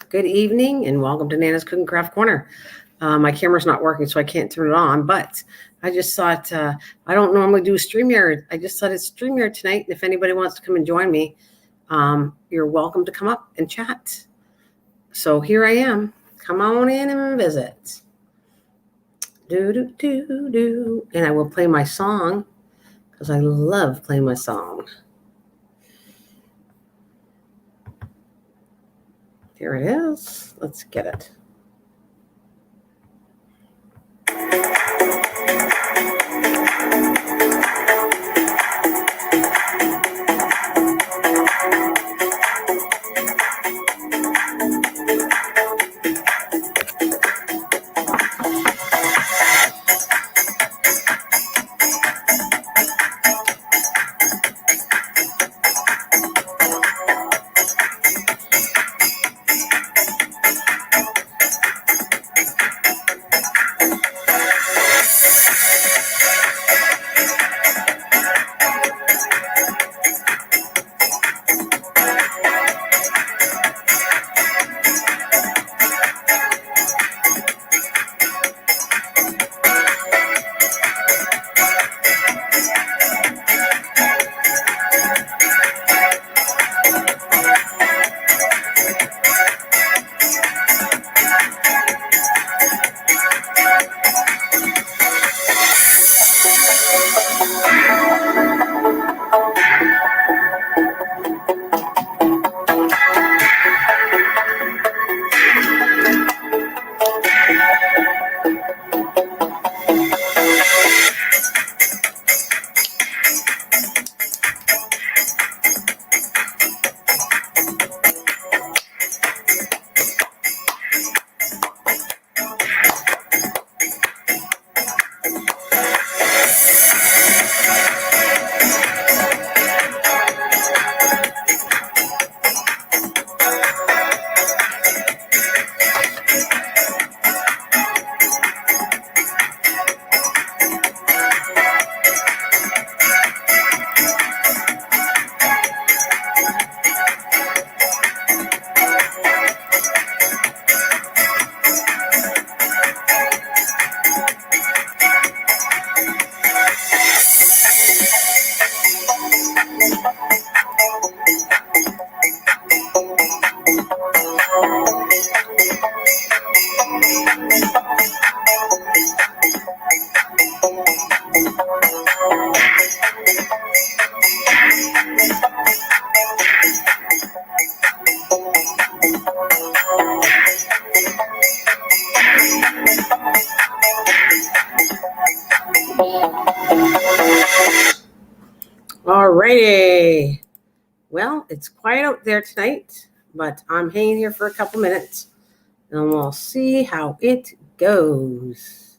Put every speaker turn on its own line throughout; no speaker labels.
Good evening and welcome to Nana's Cooking Craft Corner. My camera's not working, so I can't turn it on, but I just thought I don't normally do StreamYard. I just thought it's StreamYard tonight. And if anybody wants to come and join me, you're welcome to come up and chat. So here I am. Come on in and visit. Do, do, do, do. And I will play my song because I love playing my song. Here it is. Let's get it. All righty. Well, it's quiet out there tonight, but I'm hanging here for a couple minutes and we'll see how it goes.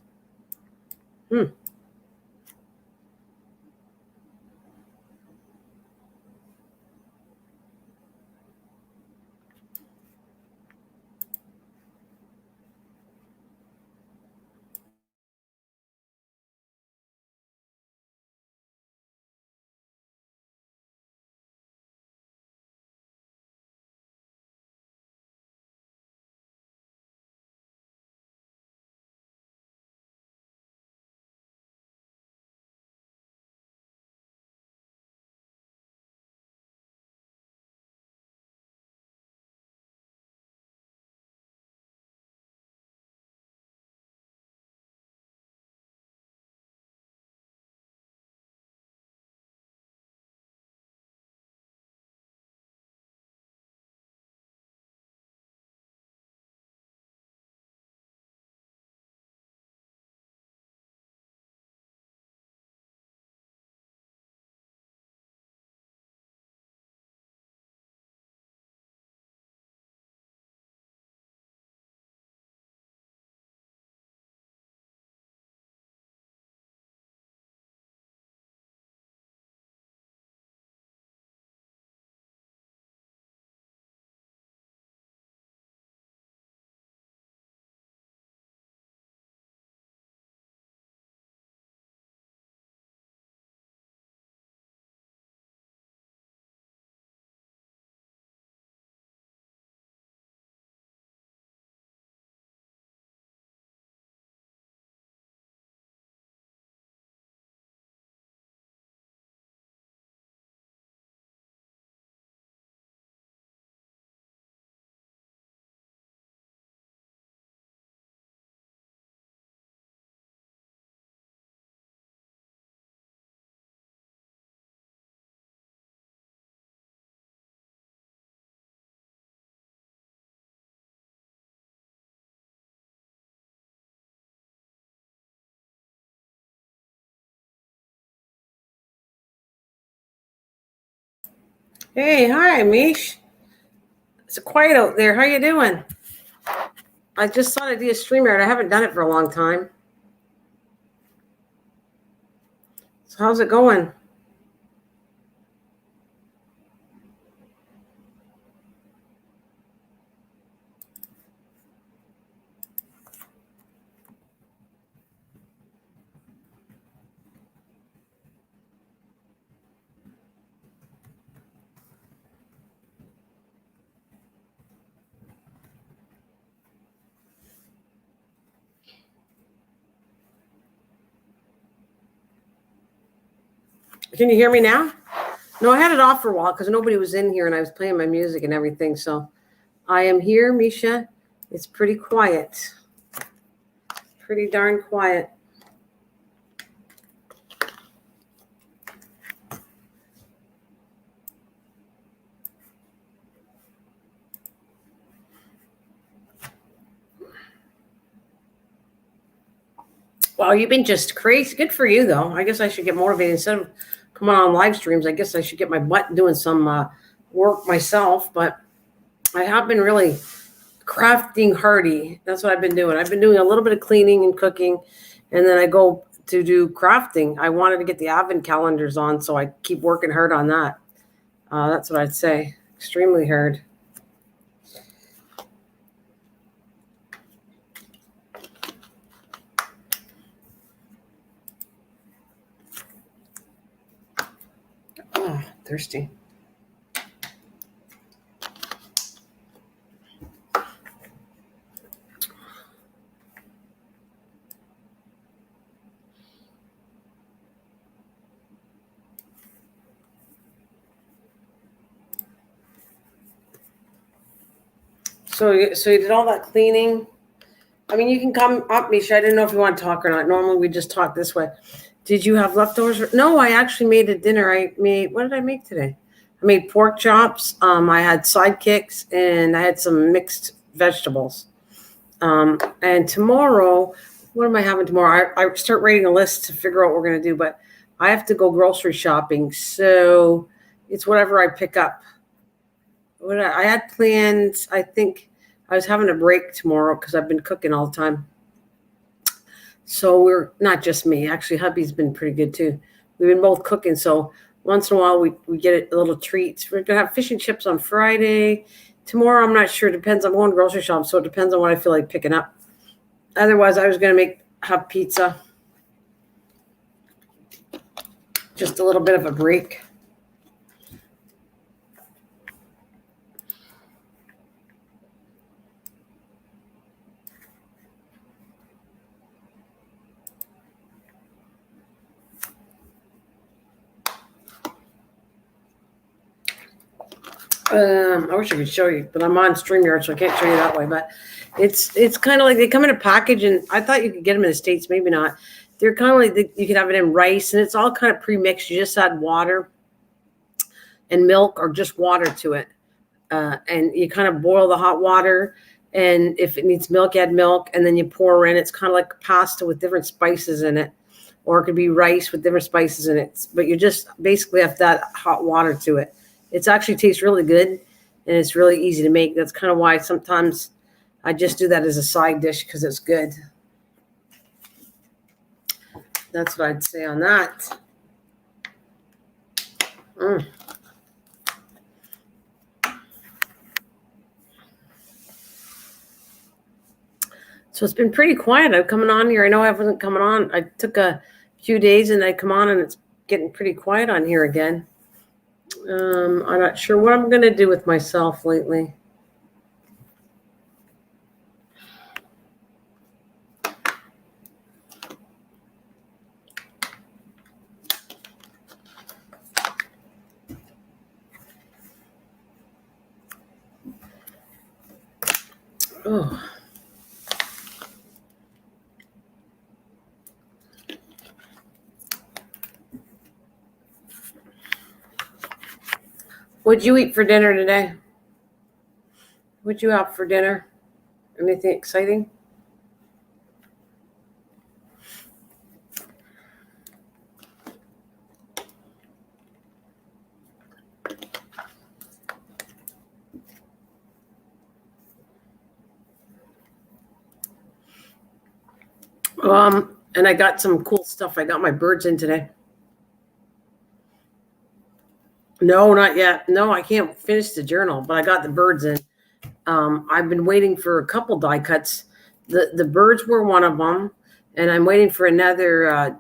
Hey, hi, Mish. It's quiet out there. How you doing? I just thought I'd do a streamer, and I haven't done it for a long time. So how's it going? Can you hear me now? No, I had it off for a while because nobody was in here, and I was playing my music and everything. So I am here, Misha. It's pretty quiet. Pretty darn quiet. Well, you've been just crazy. Good for you, though. I guess I should get motivated instead of coming on live streams. I guess I should get my butt doing some work myself. But I have been really crafting hardy. That's what I've been doing. I've been doing a little bit of cleaning and cooking, and then I go to do crafting. I wanted to get the advent calendars on, so I keep working hard on that. That's what I'd say. Extremely hard. Oh, thirsty. So you did all that cleaning. I mean, you can come up, Misha. I didn't know if you want to talk or not. Normally, we just talk this way. Did you have leftovers? No, I actually made a dinner. What did I make today? I made pork chops. I had sidekicks, and I had some mixed vegetables. And tomorrow, what am I having tomorrow? I start writing a list to figure out what we're going to do, but I have to go grocery shopping. So it's whatever I pick up. What I had plans, I think I was having a break tomorrow because I've been cooking all the time. So we're not just me. Actually, hubby's been pretty good too. We've been both cooking. So once in a while, we get a little treats. We're going to have fish and chips on Friday. Tomorrow, I'm not sure. It depends. I'm going grocery shop, so it depends on what I feel like picking up. Otherwise, I was going to have pizza. Just a little bit of a break. I wish I could show you, but I'm on StreamYard, so I can't show you that way. But it's kind of like they come in a package, and I thought you could get them in the States, maybe not. They're kind of like you could have it in rice, and it's all kind of pre-mixed. You just add water and milk, or just water to it, and you kind of boil the hot water. And if it needs milk, add milk, and then you pour in. It's kind of like pasta with different spices in it, or it could be rice with different spices in it. But you just basically have that hot water to it. It's actually tastes really good, and it's really easy to make. That's kind of why sometimes I just do that as a side dish because it's good. That's what I'd say on that. So it's been pretty quiet. I'm coming on here. I know I wasn't coming on. I took a few days and I come on, and it's getting pretty quiet on here again. I'm not sure what I'm going to do with myself lately. Oh. What'd you eat for dinner today? What'd you have for dinner? Anything exciting? And I got some cool stuff. I got my birds in today. No, not yet. No, I can't finish the journal, but I got the birds in. I've been waiting for a couple die cuts. The birds were one of them, and I'm waiting for another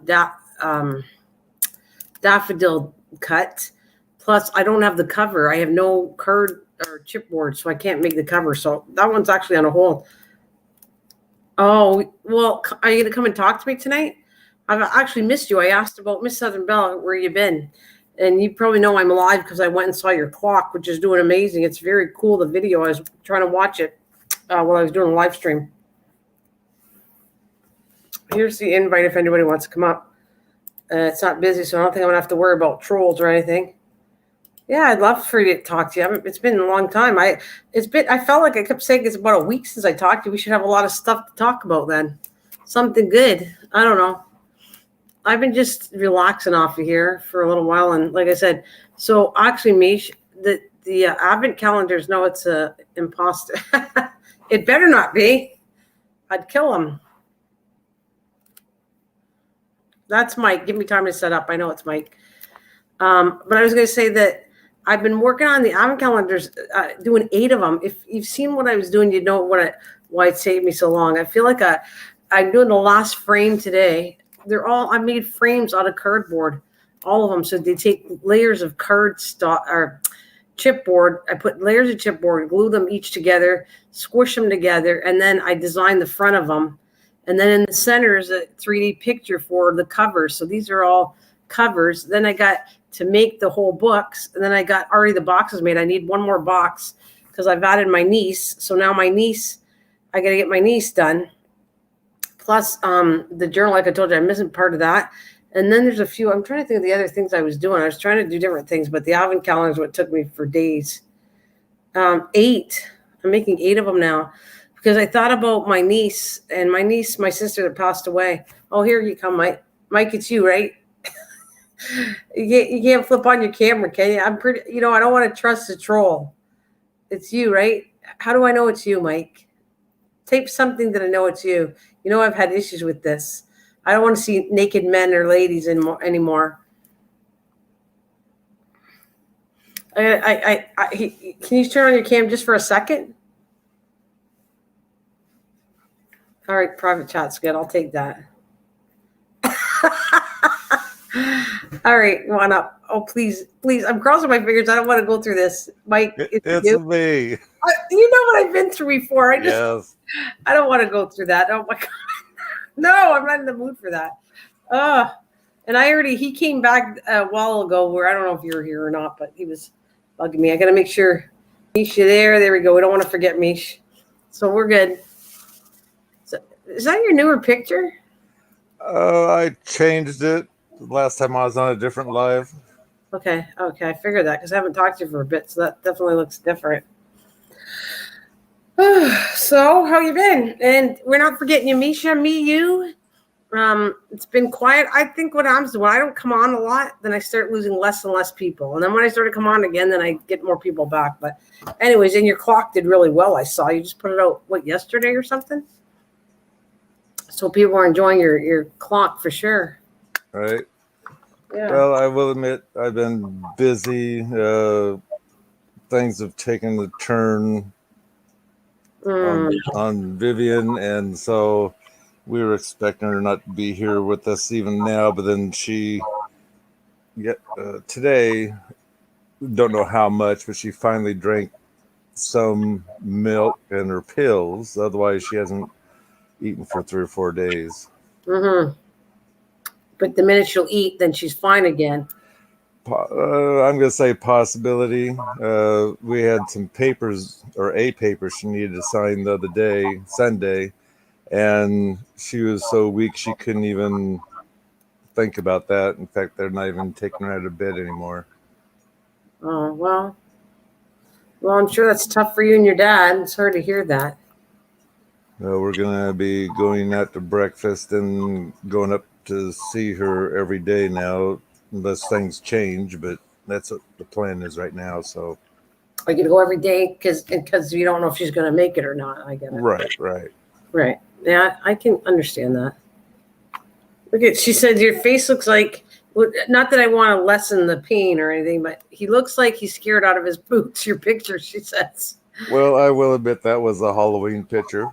daffodil cut. Plus, I don't have the cover. I have no card or chipboard, so I can't make the cover. So that one's actually on a hold. Oh, well, are you going to come and talk to me tonight? I've actually missed you. I asked about Miss Southern Belle, where you been? And you probably know I'm alive because I went and saw your clock, which is doing amazing. It's very cool, the video. I was trying to watch it while I was doing a live stream. Here's the invite if anybody wants to come up. It's not busy, so I don't think I'm going to have to worry about trolls or anything. Yeah, I'd love for you to talk to you. It's been a long time. I felt like I kept saying it's about a week since I talked to you. We should have a lot of stuff to talk about then. Something good. I don't know. I've been just relaxing off of here for a little while, and like I said, so actually, Mish, the advent calendars know it's a imposter. It better not be. I'd kill him. That's Mike. Give me time to set up. I know it's Mike. But I was going to say that I've been working on the advent calendars, doing 8 of them. If you've seen what I was doing, you know why it saved me so long. I feel like I'm doing the last frame today. I made frames out of cardboard, all of them. So they take layers of or chipboard. I put layers of chipboard, glue them each together, squish them together, and then I designed the front of them. And then in the center is a 3D picture for the covers. So these are all covers. Then I got to make the whole books, and then I got already the boxes made. I need one more box because I've added my niece. So now I got to get my niece done. Plus the journal, like I told you, I'm missing part of that. And then there's a few, I'm trying to think of the other things I was doing. I was trying to do different things, but the advent calendar is what took me for days. 8. I'm making 8 of them now because I thought about my niece, my sister that passed away. Oh, here you come, Mike. Mike, it's you, right? You can't flip on your camera, can you? I'm pretty, I don't want to trust the troll. It's you, right? How do I know it's you, Mike? Tape something that I know it's you. I've had issues with this. I don't want to see naked men or ladies anymore. Can you turn on your cam just for a second? All right, private chat's good. I'll take that. All right, come on up. Oh, please. I'm crossing my fingers. I don't want to go through this. Mike,
it's me.
You know what I've been through before.
Yes.
I don't want to go through that. Oh my God. No, I'm not in the mood for that. And he came back a while ago where I don't know if you're here or not, but he was bugging me. I got to make sure. Mish, you there? There we go. We don't want to forget Mish. So we're good. So, is that your newer picture?
I changed it last time I was on a different live.
Okay. I figured that because I haven't talked to you for a bit, so that definitely looks different. So, how you been? And we're not forgetting you, Misha, me, you. It's been quiet. I think what happens is when I don't come on a lot, then I start losing less and less people. And then when I start to come on again, then I get more people back. But anyways, and your clock did really well. I saw you just put it out, yesterday or something? So people are enjoying your clock for sure.
Right.
Yeah.
Well, I will admit I've been busy. Things have taken a turn on Vivian, and so we were expecting her not to be here with us even now, but then she today, don't know how much, but she finally drank some milk and her pills. Otherwise, she hasn't eaten for 3 or 4 days.
But the minute she'll eat, then she's fine again.
I'm going to say possibility. We had some papers, or a paper she needed to sign the other day, Sunday, and she was so weak she couldn't even think about that. In fact, they're not even taking her out of bed anymore.
Oh, well, I'm sure that's tough for you and your dad. It's hard to hear that.
We're going to be going out to breakfast and going up to see her every day now, unless things change, but that's what the plan is right now. So
are you going to go every day because you don't know if she's going to make it or not? I get it.
Right.
Yeah, I can understand that. Look at, she said your face looks like, not that I want to lessen the pain or anything, but he looks like he's scared out of his boots. Your picture, she says.
Well, I will admit that was a Halloween picture.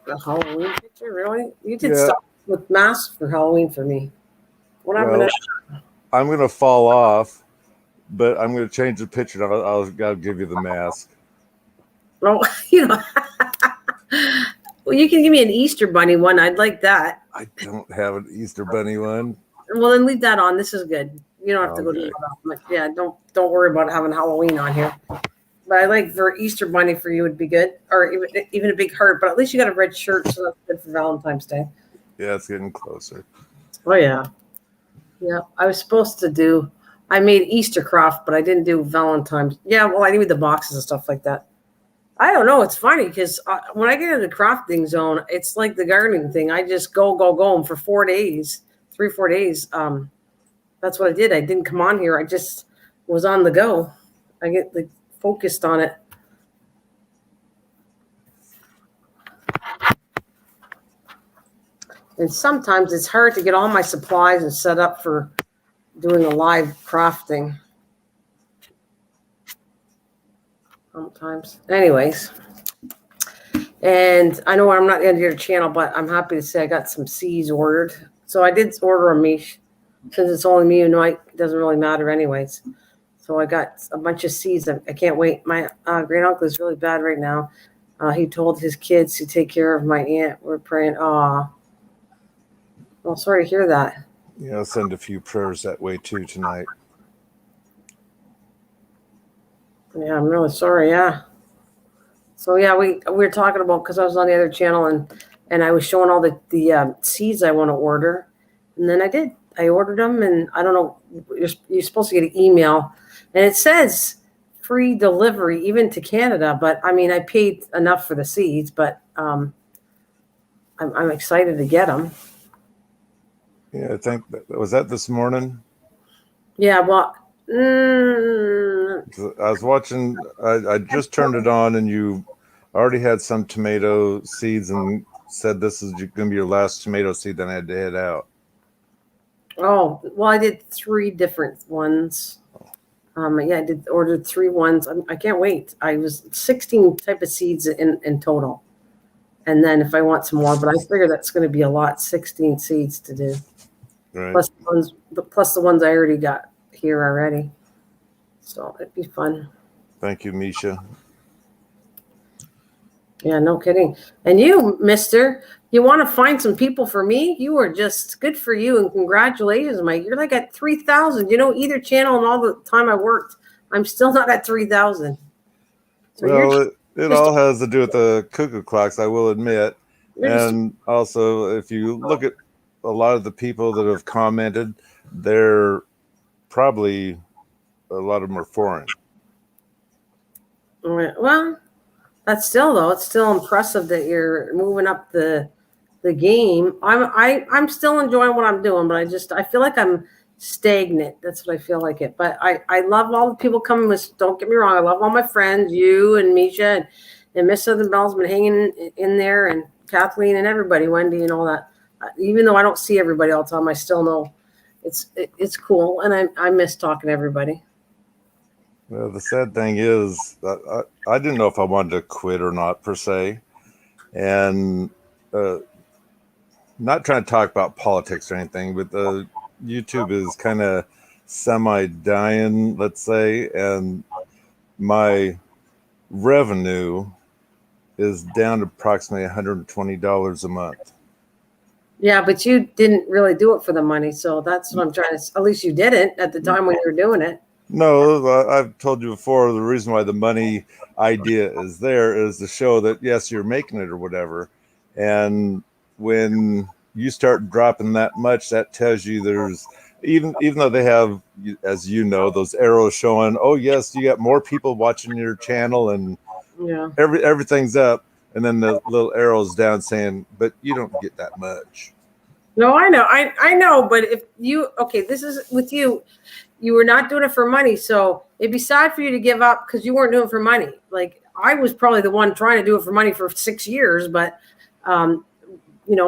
A Halloween picture, really? You did
Yeah.
stuff with masks for Halloween for me. What happened?
Well, I'm going to fall off, but I'm going to change the picture. I'll give you the mask.
Oh, you know. Well, you can give me an Easter bunny one. I'd like that.
I don't have an Easter bunny one.
Well, then leave that on. This is good. You don't have to go to
Okay.
that. Yeah, don't worry about having Halloween on here. But I like for Easter bunny for you would be good, or even a big heart. But at least you got a red shirt, so that's good for Valentine's Day.
Yeah, it's getting closer.
Oh yeah, yeah. I was supposed to do. I made Easter craft, but I didn't do Valentine's. Yeah, well, I need the boxes and stuff like that. I don't know. It's funny because when I get in the crafting zone, it's like the gardening thing. I just go, and for 4 days, 3-4 days. That's what I did. I didn't come on here. I just was on the go. I get like focused on it. And sometimes it's hard to get all my supplies and set up for doing a live crafting. Sometimes. Anyways. And I know I'm not the end of your channel, but I'm happy to say I got some seeds ordered. So I did order a Mish. Since it's only me and Mike, it doesn't really matter anyways. So I got a bunch of seeds. I can't wait. My great uncle is really bad right now. He told his kids to take care of my aunt. We're praying. Well, sorry to hear that.
Yeah, I'll send a few prayers that way too tonight.
Yeah, I'm really sorry. Yeah. So yeah, we were talking about, because I was on the other channel and I was showing all the seeds I want to order, and then I did. I ordered them, and I don't know. You're supposed to get an email, and it says free delivery even to Canada. But I mean, I paid enough for the seeds, but I'm excited to get them.
Yeah, I think was that this morning.
Yeah, well,
I was watching. I just turned it on, and you already had some tomato seeds, and said this is going to be your last tomato seed. Then I had to head out.
Oh, well, I did 3 different ones. Yeah, I did ordered 3 ones. I can't wait. I was 16 type of seeds in total. And then if I want some more, but I figure that's going to be a lot, 16 seeds to do.
Right.
Plus the ones I already got here already. So it'd be fun.
Thank you, Misha.
Yeah, no kidding. And you, mister, you want to find some people for me? You are just good for you, and congratulations, Mike. You're like at 3,000. You know, either channel and all the time I worked, I'm still not at 3,000. So
well, it all has to do with the cuckoo clocks, I will admit. And also, if you look at a lot of the people that have commented, they're probably, a lot of them are foreign.
Well, that's still, though, it's still impressive that you're moving up the game. I'm still enjoying what I'm doing, but I feel like I'm stagnant. That's what I feel like it. But I love all the people coming with, don't get me wrong, I love all my friends, you and Misha and Miss Southern Bell's been hanging in there, and Kathleen and everybody, Wendy and all that. Even though I don't see everybody all the time, I still know it's cool, and I miss talking to everybody.
Well, the sad thing is that I didn't know if I wanted to quit or not, per se. And not trying to talk about politics or anything, but YouTube is kind of semi-dying, let's say. And my revenue is down to approximately $120 a month.
Yeah, but you didn't really do it for the money. So that's what I'm trying to, at least you didn't at the time when you were doing it.
No, I've told you before, the reason why the money idea is there is to show that, yes, you're making it or whatever. And when you start dropping that much, that tells you there's, even though they have, as you know, those arrows showing, oh, yes, you got more people watching your channel and
yeah,
everything's up. And then the little arrows down saying, but you don't get that much.
No, I know. I know. But if you, okay, this is with you. You were not doing it for money, so it'd be sad for you to give up because you weren't doing it for money. Like I was probably the one trying to do it for money for 6 years, but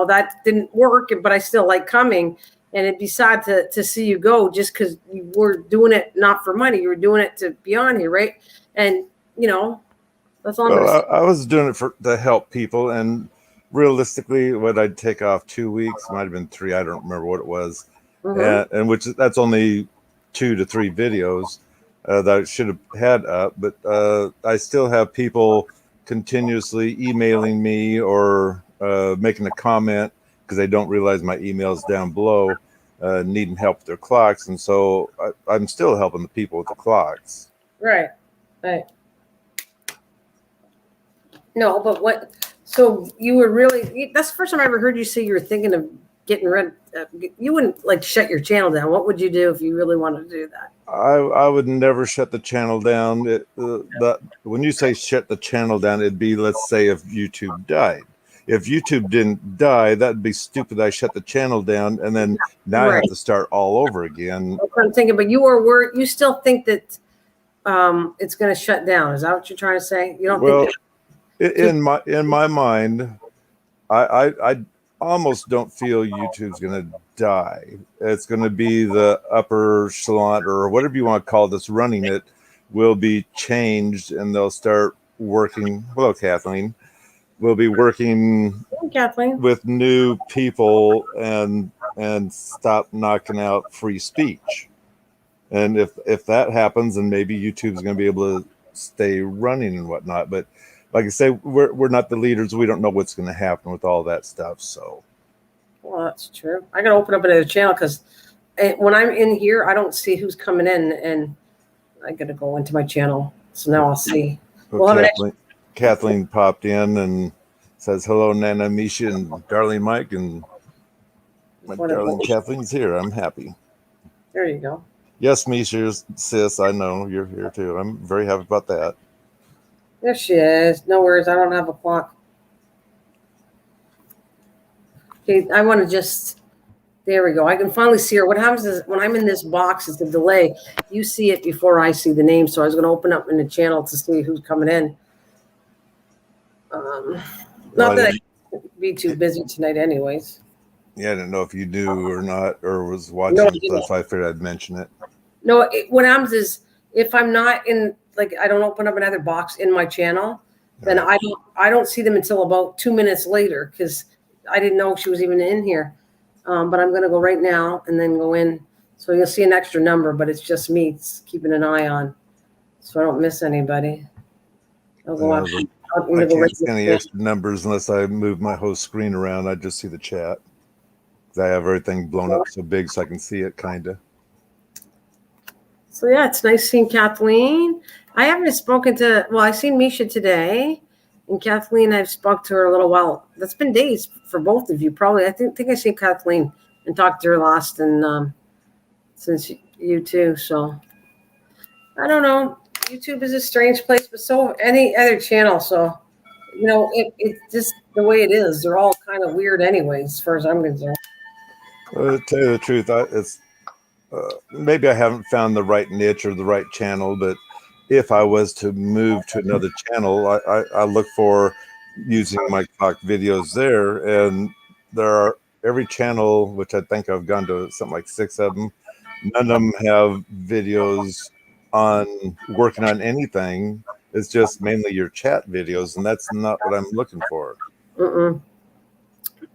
that didn't work, but I still like coming. And it'd be sad to see you go just because you were doing it not for money. You were doing it to be on here, right? And, that's all I'm going to say.
I was doing it to help people. And realistically, what I'd take off 2 weeks, might have been 3. I don't remember what it was.
Mm-hmm.
And that's only 2 to 3 videos that I should have had up. But I still have people continuously emailing me or making a comment because they don't realize my email's down below, needing help with their clocks. And so I'm still helping the people with the clocks.
Right. No, but so you were that's the first time I ever heard you say you were thinking of getting rid you wouldn't like shut your channel down. What would you do if you really wanted to do that?
I would never shut the channel down. When you say shut the channel down, it'd be, let's say, if YouTube died. If YouTube didn't die, that'd be stupid. I shut the channel down, and then now I have to start all over again.
That's what I'm thinking. But you still think that it's going to shut down? Is that what you're trying to say? You don't think?
In my mind, I almost don't feel YouTube's going to die. It's going to be the upper echelon, or whatever you want to call this, running it will be changed, and they'll start working. Hello, Kathleen. We'll be working with new people and stop knocking out free speech. And if that happens, then maybe YouTube's going to be able to stay running and whatnot. But like I say, we're not the leaders. We don't know what's going to happen with all that stuff. So,
well, that's true. I got to open up another channel because when I'm in here, I don't see who's coming in, and I got to go into my channel. So now I'll see.
Well, Kathleen popped in and says, hello, Nana, Misha, and darling Mike, and my darling Kathleen's here. I'm happy.
There you go.
Yes, Misha, sis, I know you're here too. I'm very happy about that.
There she is. No worries. I don't have a clock. Okay, I want to there we go. I can finally see her. What happens is when I'm in this box, it's a delay. You see it before I see the name. So I was going to open up in the channel to see who's coming in. Not that I'd be too busy tonight anyways.
Yeah, I didn't know if you knew or not, or was watching. No, that's why I figured I'd mention it.
No, what happens is if I'm not in, like, I don't open up another box in my channel, then I don't see them until about 2 minutes later because I didn't know she was even in here. But I'm going to go right now and then go in. So you'll see an extra number, but it's just me. It's keeping an eye on, so I don't miss anybody. I'll go watch.
I can't see any extra numbers unless I move my whole screen around. I just see the chat. I have everything blown up so big so I can see it, kind of.
So, yeah, it's nice seeing Kathleen. I haven't spoken to, I've seen Misha today, and Kathleen, I've spoke to her a little while. That's been days for both of you, probably. I think I seen Kathleen and talked to her last, and since you too. So, I don't know. YouTube is a strange place, but so any other channel. So, it's just the way it is. They're all kind of weird anyways, as far as I'm concerned.
To tell you the truth, it's maybe I haven't found the right niche or the right channel, but if I was to move to another channel, I look for using my clock videos there, and there are every channel, which I think I've gone to something like 6 of them. None of them have videos on working on anything. It's just mainly your chat videos, and that's not what I'm looking for.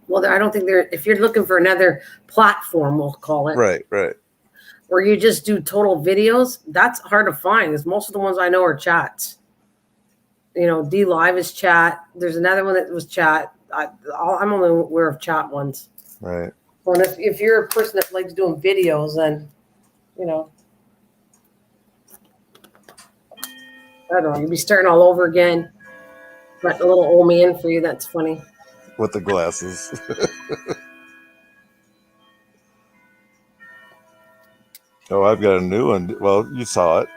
Well, I don't think if you're looking for another platform, we'll call it.
Right.
Where you just do total videos, that's hard to find because most of the ones I know are chats. D Live is chat. There's another one that was chat. I'm only aware of chat ones.
Right.
Well, if you're a person that likes doing videos, then, I don't know, you'd be starting all over again. But a little old man for you, that's funny.
With the glasses. Oh, I've got a new one. Well, you saw it.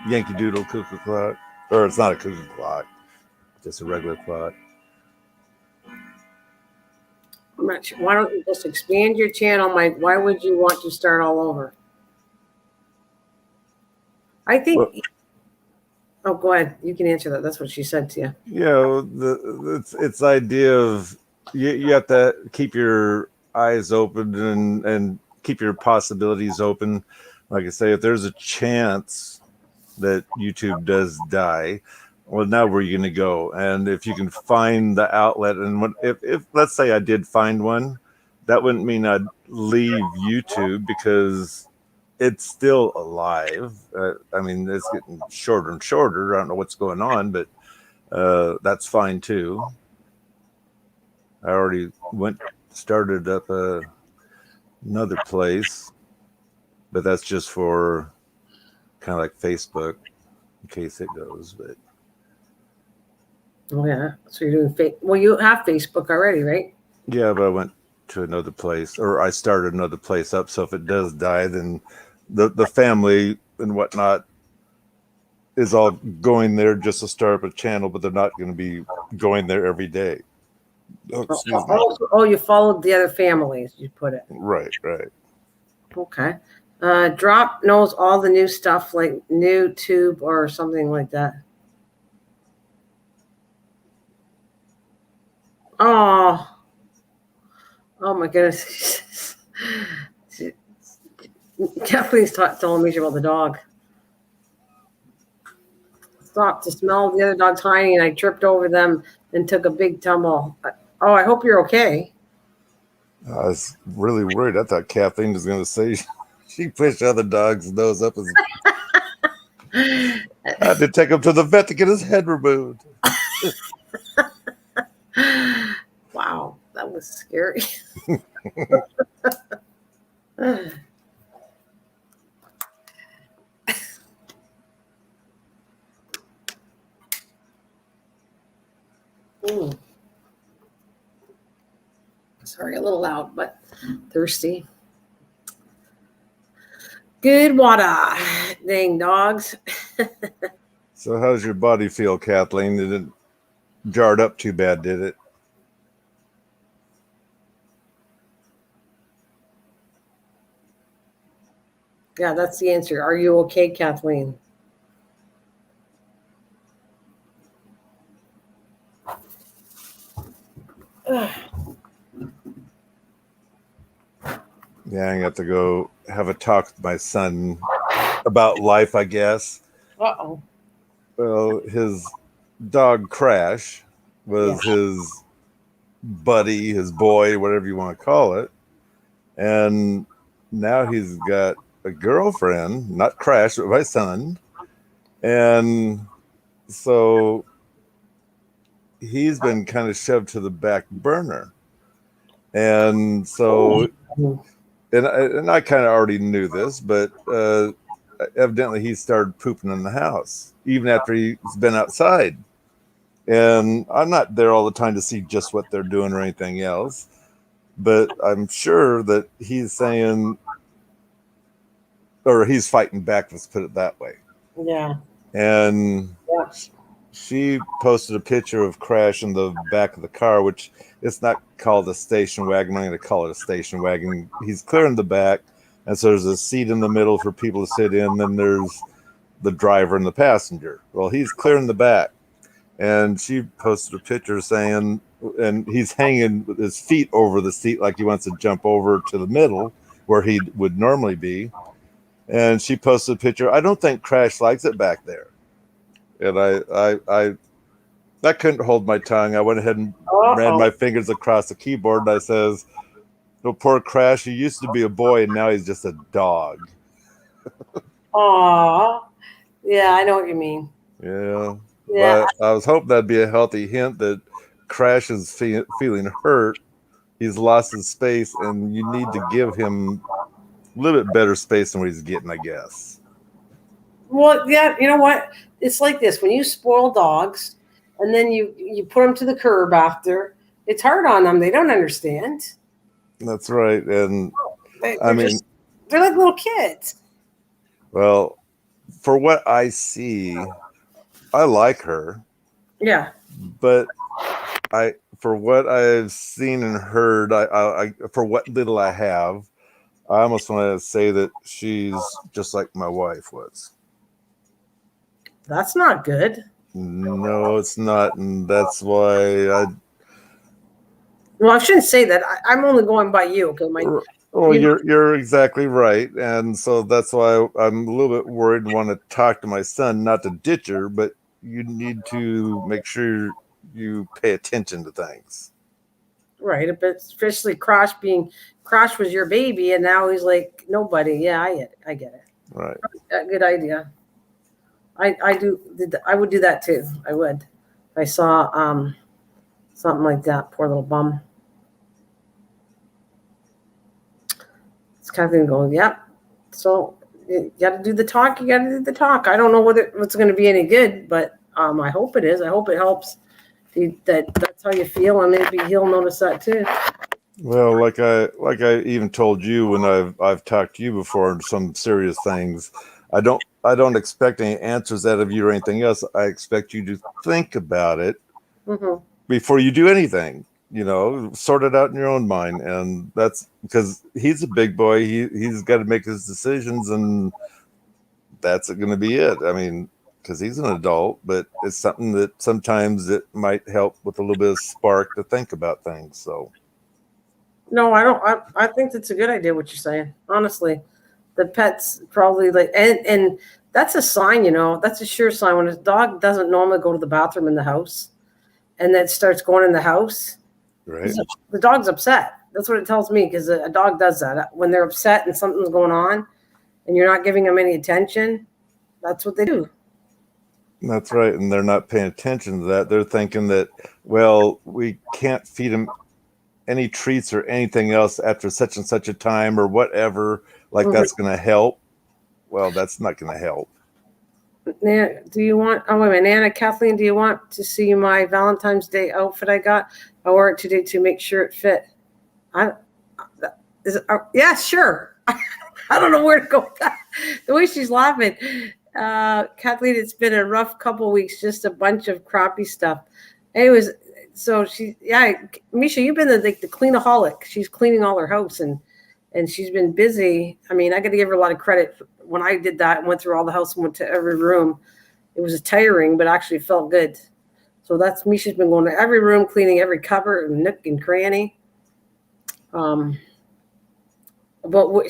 Yankee Doodle cuckoo clock. Or it's not a cuckoo clock. Just a regular clock.
I'm not sure. Why don't you just expand your channel, Mike? Why would you want to start all over? I think... Oh, go ahead. You can answer that. That's what she said to you.
It's the idea of you have to keep your eyes open and keep your possibilities open. Like I say, if there's a chance that YouTube does die, well, now where are you going to go? And if you can find the outlet, and if let's say I did find one, that wouldn't mean I'd leave YouTube because it's still alive. I mean, it's getting shorter and shorter. I don't know what's going on, but that's fine too. I already started up another place, but that's just for kind of like Facebook in case it goes. But
Oh, yeah. So you're doing well, you have Facebook already, right?
yeah, but I went to another place, or I started another place up. So if it does die, then the family and whatnot is all going there just to start up a channel, but they're not going to be going there every day. Oh, excuse me.
Oh, you followed the other families, you put it.
Right.
Okay. Drop knows all the new stuff like new tube or something like that. Oh my goodness. Kathleen's telling me about the dog. Stopped to smell the other dogs hiding, and I tripped over them and took a big tumble. Oh, I hope you're okay.
I was really worried. I thought Kathleen was going to say she pushed other dog's nose up. I had to take him to the vet to get his head removed.
Wow, that was scary. Sorry, a little loud, but thirsty. Good water. Dang dogs.
So how's your body feel, Kathleen? Did it jarred up too bad, did it?
Yeah, that's the answer. Are you okay, Kathleen? Ugh.
Yeah, I got to go have a talk with my son about life, I guess.
Uh-oh.
Well, his dog Crash was his buddy, his boy, whatever you want to call it. And now he's got a girlfriend, not Crash, but my son. And so he's been kind of shoved to the back burner. And so, and I kind of already knew this, but evidently he started pooping in the house, even after he's been outside. And I'm not there all the time to see just what they're doing or anything else, but I'm sure that he's saying, or he's fighting back, let's put it that way.
Yeah.
And she posted a picture of Crash in the back of the car, which it's not called a station wagon. I'm going to call it a station wagon. He's clearing the back, and so there's a seat in the middle for people to sit in. Then there's the driver and the passenger. Well, he's clearing the back, and she posted a picture saying, and he's hanging with his feet over the seat like he wants to jump over to the middle where he would normally be. And she posted a picture. I don't think Crash likes it back there. And I couldn't hold my tongue. I went ahead and ran my fingers across the keyboard, and I says, "Oh, poor Crash. He used to be a boy, and now he's just a dog."
Aw. Yeah, I know what you mean.
Yeah. But I was hoping that'd be a healthy hint that Crash is feeling hurt. He's lost his space, and you need to give him a little bit better space than what he's getting, I guess.
Well, yeah, you know what? It's like this. When you spoil dogs and then you put them to the curb after, it's hard on them. They don't understand.
That's right. And
they're like little kids.
Well, for what I see, I like her.
Yeah.
But for what I've seen and heard, I for what little I have, I almost want to say that she's just like my wife was.
That's not good.
No, it's not, and that's why
Well, I shouldn't say that. I'm only going by you. Okay,
Well, you're exactly right, and so that's why I'm a little bit worried and want to talk to my son, not to ditch her, but you need to make sure you pay attention to things.
right, but especially Crash was your baby, and now he's like nobody. Yeah, I get it.
Right.
Good idea. I would do that too. I would. If I saw something like that. Poor little bum. It's Kathleen going, yep. So you got to do the talk. You got to do the talk. I don't know whether it's going to be any good, but I hope it is. I hope it helps. That's how you feel, and maybe he'll notice that too.
Well, like I even told you when I've talked to you before on some serious things, I don't expect any answers out of you or anything else. I expect you to think about it before you do anything. Sort it out in your own mind, and that's because he's a big boy. He's got to make his decisions, and that's going to be it. I mean, because he's an adult, but it's something that sometimes it might help with a little bit of spark to think about things. So.
No, I don't. I think that's a good idea. What you're saying, honestly, the pets probably like, and that's a sign. That's a sure sign when a dog doesn't normally go to the bathroom in the house, and then starts going in the house.
Right.
The dog's upset. That's what it tells me, because a dog does that when they're upset and something's going on, and you're not giving them any attention. That's what they do.
That's right, and they're not paying attention to that. They're thinking that, well, we can't feed them any treats or anything else after such and such a time or whatever, like that's going to help. Well, that's not going to help.
Nana, do you want, wait a minute, Nana, Kathleen, do you want to see my Valentine's Day outfit I got? I wore it today to make sure it fit. Yeah, sure. I don't know where to go with that. The way she's laughing. Kathleen, it's been a rough couple weeks, just a bunch of crappy stuff. Anyways, so Misha, you've been the cleanaholic. She's cleaning all her house, and she's been busy. I mean, I got to give her a lot of credit. When I did that and went through all the house and went to every room, it was tiring, but actually felt good. So that's Misha's been going to every room, cleaning every cupboard and nook and cranny. But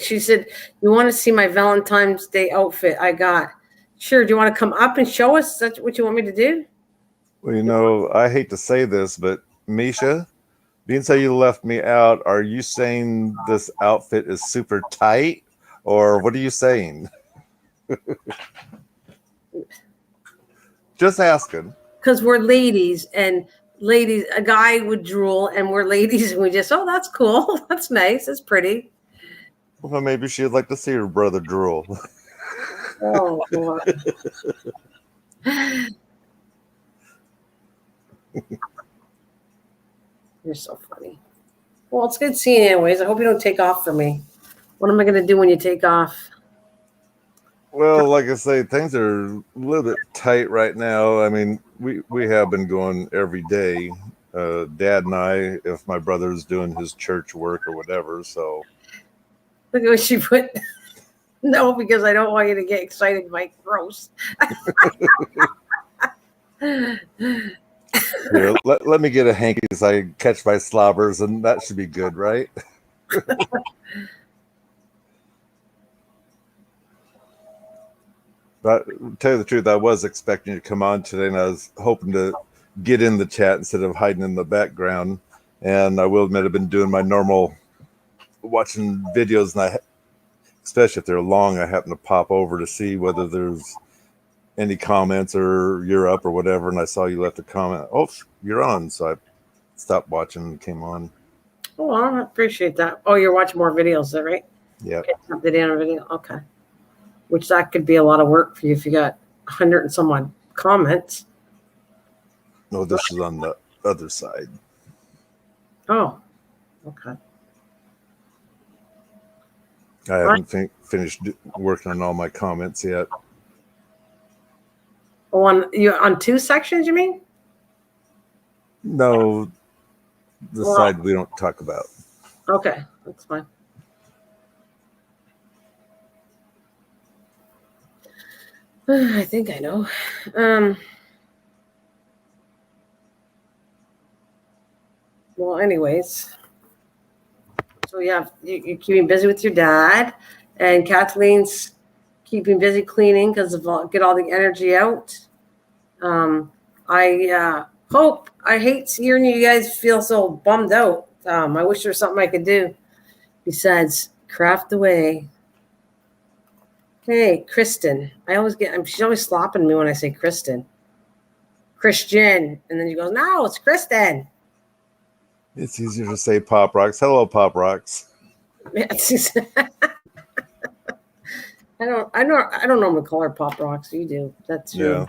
she said, you want to see my Valentine's Day outfit I got? Sure. Do you want to come up and show us? Is that what you want me to do?
Well, I hate to say this, but Misha, being so you left me out, are you saying this outfit is super tight, or what are you saying? Just asking.
Because we're ladies, and a guy would drool, and we're ladies, and we just, oh, that's cool. That's nice. That's pretty.
Well, maybe she'd like to see her brother drool.
Oh, boy. You're so funny. Well, it's good seeing you anyways. I hope you don't take off for me. What am I going to do when you take off?
Well, like I say, things are a little bit tight right now. I mean, we have been going every day, Dad and I, if my brother's doing his church work or whatever. So
Look at what she put. No, because I don't want you to get excited, Mike. Gross.
Here, let me get a hanky as I catch my slobbers, and that should be good, right? But to tell you the truth, I was expecting you to come on today, and I was hoping to get in the chat instead of hiding in the background. And I will admit, I've been doing my normal watching videos, and especially if they're long, I happen to pop over to see whether there's any comments or you're up or whatever. And I saw you left a comment. Oh, you're on. So I stopped watching and came on.
Oh, I appreciate that. Oh, you're watching more videos, is that right?
Yeah.
The Nana video. Okay. Which that could be a lot of work for you if you got 100 and some odd comments.
No, this is on the other side.
Oh, okay.
I haven't finished working on all my comments yet.
On two sections, you mean?
No, the side we don't talk about.
Okay, that's fine. I think I know. Well, anyways, so yeah, you're keeping busy with your dad, and Kathleen's keeping busy cleaning because of get all the energy out. I hate hearing you guys feel so bummed out. I wish there was something I could do besides craft away. Hey, Kristen. She's always slopping me when I say Kristen. Christian. And then she goes, no, it's Kristen.
It's easier to say Pop Rocks. Hello, Pop Rocks.
I don't normally call her Pop Rocks. You do. That's your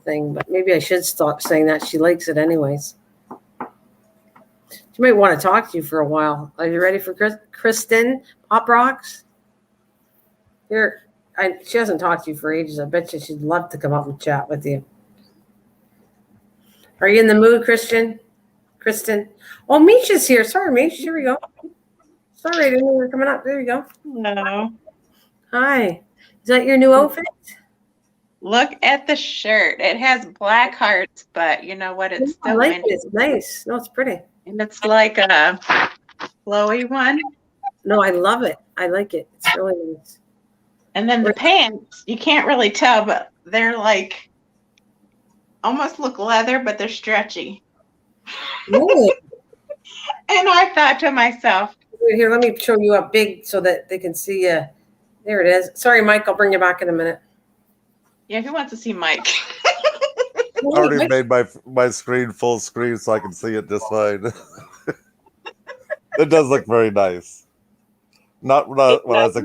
thing. But maybe I should stop saying that. She likes it anyways. She might want to talk to you for a while. Are you ready for Kristen Pop Rocks? She hasn't talked to you for ages. I bet you she'd love to come up and chat with you. Are you in the mood, Kristen? Oh, Misha's here. Sorry, Misha. Here we go. Sorry, I didn't know you were coming up. There you go.
Hello.
Hi. Is that your new outfit?
Look at the shirt. It has black hearts, but you know what? It's still
I like it. It's nice. No, it's pretty.
And it's like a flowy one.
No, I love it. I like it. It's really nice.
And then the pants, you can't really tell, but they're like almost look leather, but they're stretchy.
Really?
And I thought to myself,
here, let me show you up big so that they can see you. There it is. Sorry, Mike. I'll bring you back in a minute.
yeah, who wants to see Mike?
I already made my screen full screen so I can see it just fine. It does look very nice. Not what I was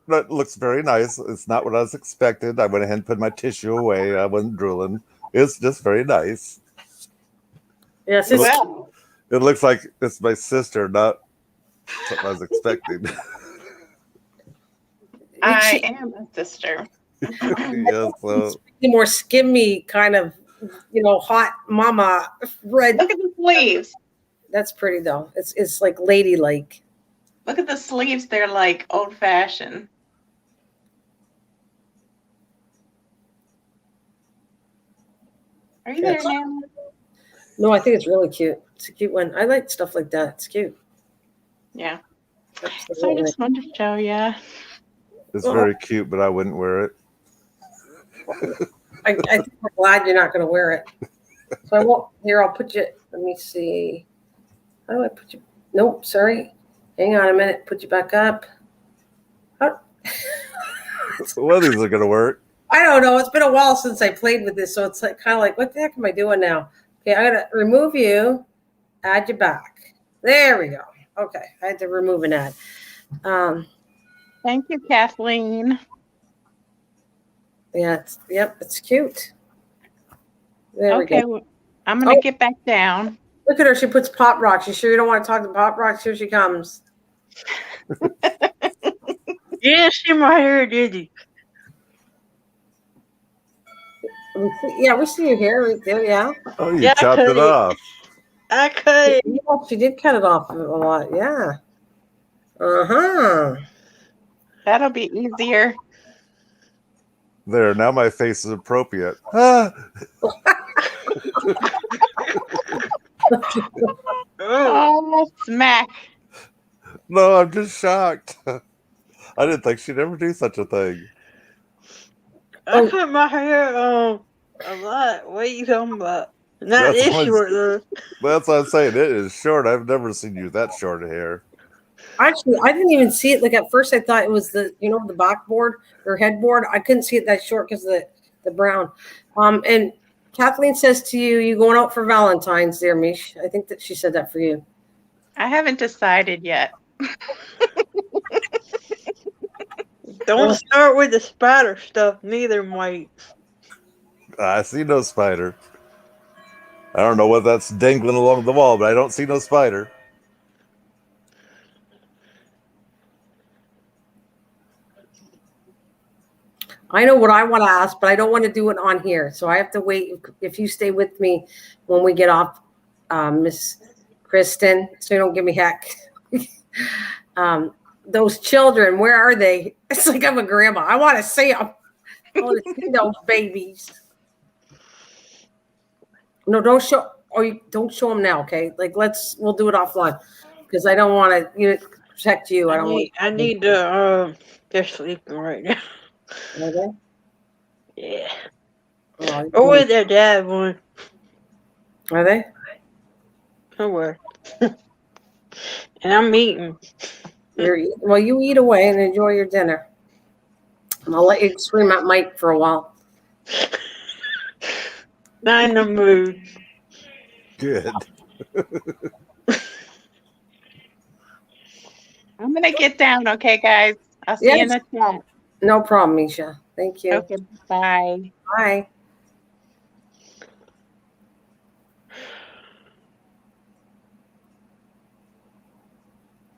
it looks very nice. It's not what I was expected. I went ahead and put my tissue away. I wasn't drooling. It's just very nice.
Yes,
it looks like it's my sister, not something I was expecting.
I am a sister.
Yeah, so
more skimmy kind of, hot mama red.
Look at the sleeves.
That's pretty though. It's like ladylike.
Look at the sleeves. They're like old fashioned. Are you there, Nana?
No, I think it's really cute. It's a cute one. I like stuff like that. It's cute.
Yeah. So I just wanted to show you.
It's very cute, but I wouldn't wear it.
I think we're glad you're not going to wear it. So I won't. Here, I'll put you. Let me see. How do I put you? Nope, sorry. Hang on a minute. Put you back up. Oh.
Well, these are going to work.
I don't know. It's been a while since I played with this, so it's like kind of like, what the heck am I doing now? Okay, I got to remove you. Add you back. There we go. Okay, I had to remove an ad.
Thank you, Kathleen.
Yeah, it's cute. There we go.
I'm going to get back down.
Look at her. She puts Pop Rocks. You sure you don't want to talk to Pop Rocks? Here she comes.
Yeah, she my hair, did you?
Yeah, we see your hair right there. Yeah.
Oh, you chopped it off.
I cut it.
Yeah, she did cut it off a lot. Yeah.
That'll be easier.
There, now my face is appropriate.
Oh, smack.
No, I'm just shocked. I didn't think she'd ever do such a thing.
I cut my hair a lot. What are you talking about? Not this short, though.
That's what I'm saying. It is short. I've never seen you that short of hair.
Actually, I didn't even see it. Like at first, I thought it was the backboard or headboard. I couldn't see it that short because of the brown. And Kathleen says to you, "You going out for Valentine's, dear Mish?" I think that she said that for you.
I haven't decided yet.
Don't start with the spider stuff, neither, Mike.
I see no spider. I don't know what that's dangling along the wall, but I don't see no spider.
I know what I want to ask, but I don't want to do it on here. So I have to wait. If you stay with me when we get off, Miss Kristen, so you don't give me heck. Those children, where are they? It's like I'm a grandma. I want to see them. I want to see those babies. No, don't show. Or don't show them now, okay? Like we'll do it offline because I don't want to protect you. I don't want.
I need to they're sleeping right now.
Okay.
Yeah.
Oh,
Or with their dad one.
are they?
Somewhere. And I'm eating.
Well, you eat away and enjoy your dinner. And I'll let you scream at Mike for a while.
Not in the mood.
Good.
I'm gonna get down, okay, guys. I'll see you in
Yes.
the chat.
No problem, Misha. Thank you.
Okay, bye.
Bye.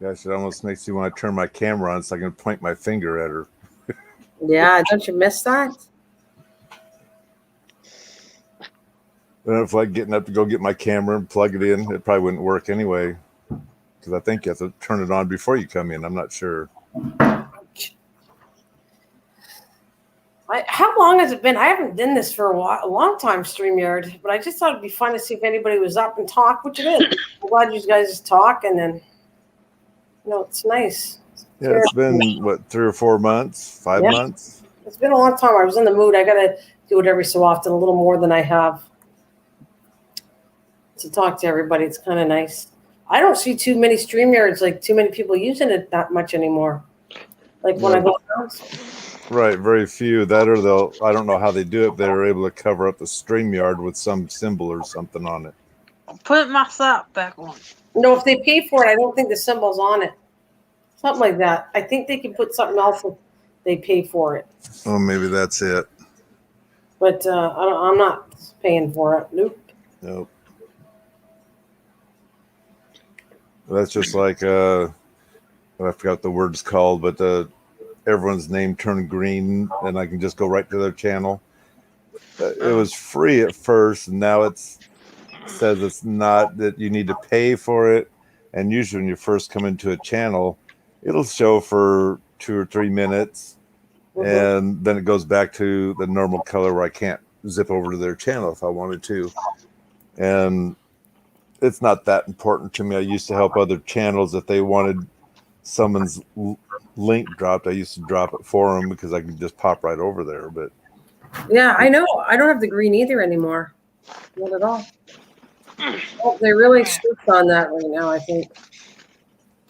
Gosh, it almost makes me want to turn my camera on so I can point my finger at her.
Yeah, don't you miss that?
And if like getting up to go get my camera and plug it in, it probably wouldn't work anyway. Because I think you have to turn it on before you come in. I'm not sure.
How long has it been? I haven't done this for a long time, StreamYard, but I just thought it'd be fun to see if anybody was up and talk, which it is. I'm glad you guys talk, and then, it's nice.
Yeah, it's been, what, 3 or 4 months? 5 months?
It's been a long time. I was in the mood. I got to do it every so often, a little more than I have, to talk to everybody. It's kind of nice. I don't see too many StreamYards, like too many people using it that much anymore. Like when I go around.
Right, very few. That or I don't know how they do it. They're able to cover up the StreamYard with some symbol or something on it.
Put my sock back on.
No, if they pay for it, I don't think the symbol's on it. Something like that. I think they can put something else if they pay for it.
Oh, maybe that's it.
But I'm not paying for it.
Nope. That's just like I forgot what the word's called, but everyone's name turned green, and I can just go right to their channel. It was free at first, and now it says it's not, that you need to pay for it. And usually when you first come into a channel, it'll show for 2 or 3 minutes, and then it goes back to the normal color where I can't zip over to their channel if I wanted to. And it's not that important to me. I used to help other channels if they wanted someone's link dropped. I used to drop it for them because I could just pop right over there. But
yeah, I know. I don't have the green either anymore. Not at all. Oh, they're really strict on that right now, I think.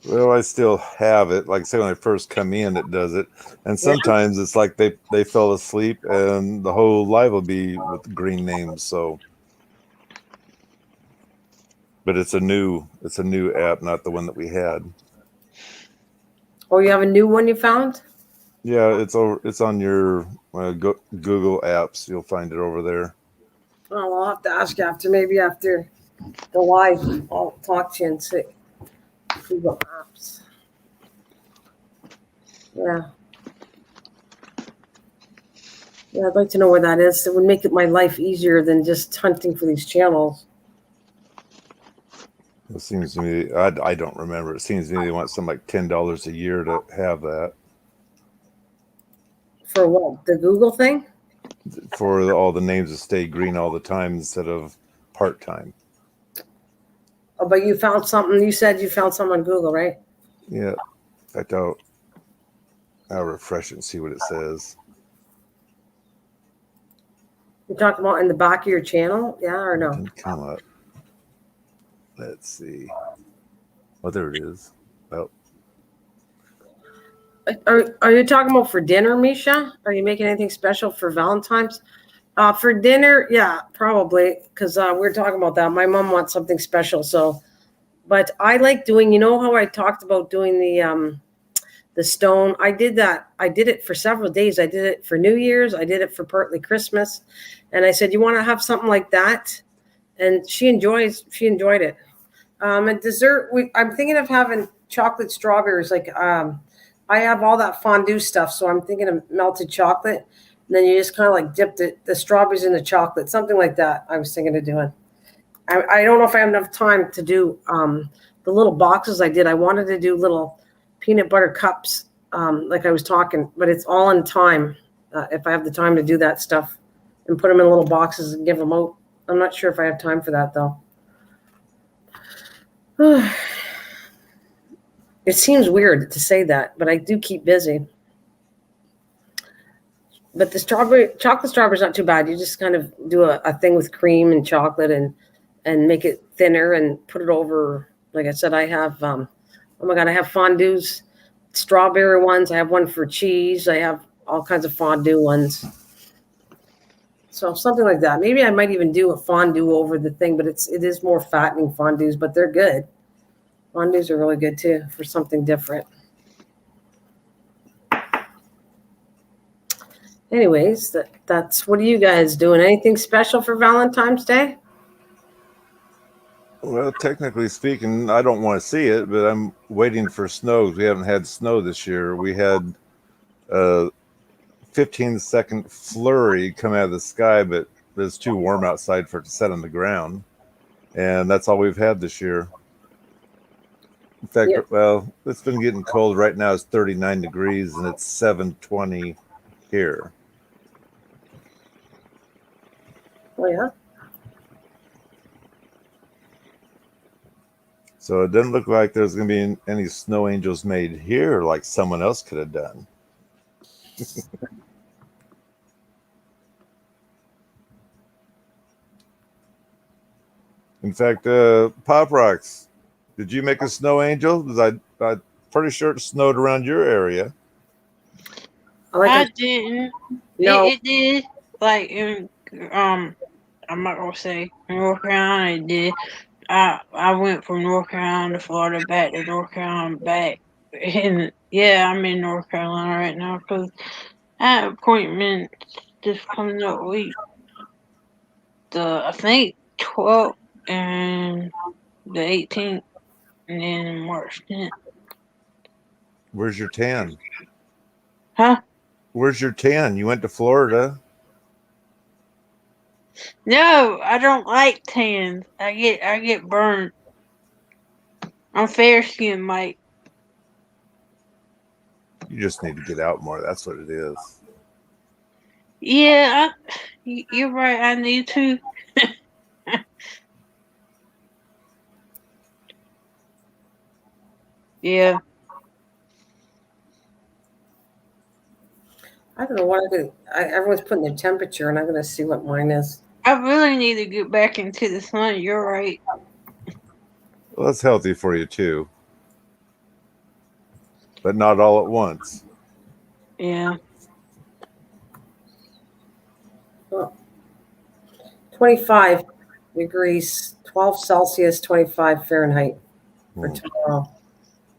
Well, I still have it. Like I say, when I first come in, it does it. And sometimes it's like they fell asleep and the whole live will be with green names. So, but it's a new app, not the one that we had.
Oh, you have a new one you found?
Yeah, it's on your Google apps. You'll find it over there.
Oh, I'll have to ask after the live. I'll talk to you and see. Google Apps. Yeah. Yeah, I'd like to know where that is. It would make my life easier than just hunting for these channels.
It seems to me, I don't remember. It seems to me they want something like $10 a year to have that.
For what? The Google thing?
For all the names to stay green all the time instead of part-time.
Oh, but you found something. You said you found something on Google, right?
Yeah. In fact, I'll refresh it and see what it says.
You're talking about in the back of your channel? Yeah or no?
It didn't come up. Let's see. Oh, there it is. Oh.
Are you talking about for dinner, Misha? Are you making anything special for Valentine's? For dinner, yeah, probably, because we're talking about that. My mom wants something special, so. But I like doing. You know how I talked about doing the stone? I did that. I did it for several days. I did it for New Year's. I did it for partly Christmas, and I said, "You want to have something like that?" And she enjoyed it. At dessert, I'm thinking of having chocolate strawberries. Like I have all that fondue stuff, so I'm thinking of melted chocolate. And then you just kind of like dip the strawberries in the chocolate, something like that. I was thinking of doing. I don't know if I have enough time to do the little boxes I did. I wanted to do little peanut butter cups, like I was talking, but it's all in time. if I have the time to do that stuff and put them in little boxes and give them out. I'm not sure if I have time for that though. It seems weird to say that, but I do keep busy. But the chocolate strawberry is not too bad. You just kind of do a thing with cream and chocolate and make it thinner and put it over. Like I said, I have, oh my God, I have fondues, strawberry ones. I have one for cheese. I have all kinds of fondue ones. So something like that. Maybe I might even do a fondue over the thing, but it is more fattening fondues, but they're good. Fondues are really good too for something different. Anyways, that's what are you guys doing? Anything special for Valentine's Day?
Well, technically speaking, I don't want to see it, but I'm waiting for snow. We haven't had snow this year. We had a 15-second flurry come out of the sky, but it's too warm outside for it to set on the ground. And that's all we've had this year. In fact, well, it's been getting cold. Right now it's 39 degrees and it's 7:20 here.
Oh, yeah.
So it doesn't look like there's going to be any snow angels made here like someone else could have done. In fact, Pop Rocks, did you make a snow angel? Because I'm pretty sure it snowed around your area.
I didn't.
No.
It did. Like in I'm not gonna say North Carolina. It did. I went from North Carolina to Florida, back to North Carolina, back, and yeah, I'm in North Carolina right now because I have appointments this coming up week. I think 12th and the 18th, and then March 10th.
Where's your tan?
Huh?
Where's your tan? You went to Florida.
No, I don't like tans. I get burned. I'm fair skinned, Mike.
You just need to get out more. That's what it is.
Yeah, you're right. I need to. Yeah.
I don't know what I do. Everyone's putting their temperature, and I'm going to see what mine is.
I really need to get back into the sun. You're right.
Well, that's healthy for you too, but not all at once.
Yeah.
Oh. 25 degrees, 12 Celsius, 25 Fahrenheit for tomorrow.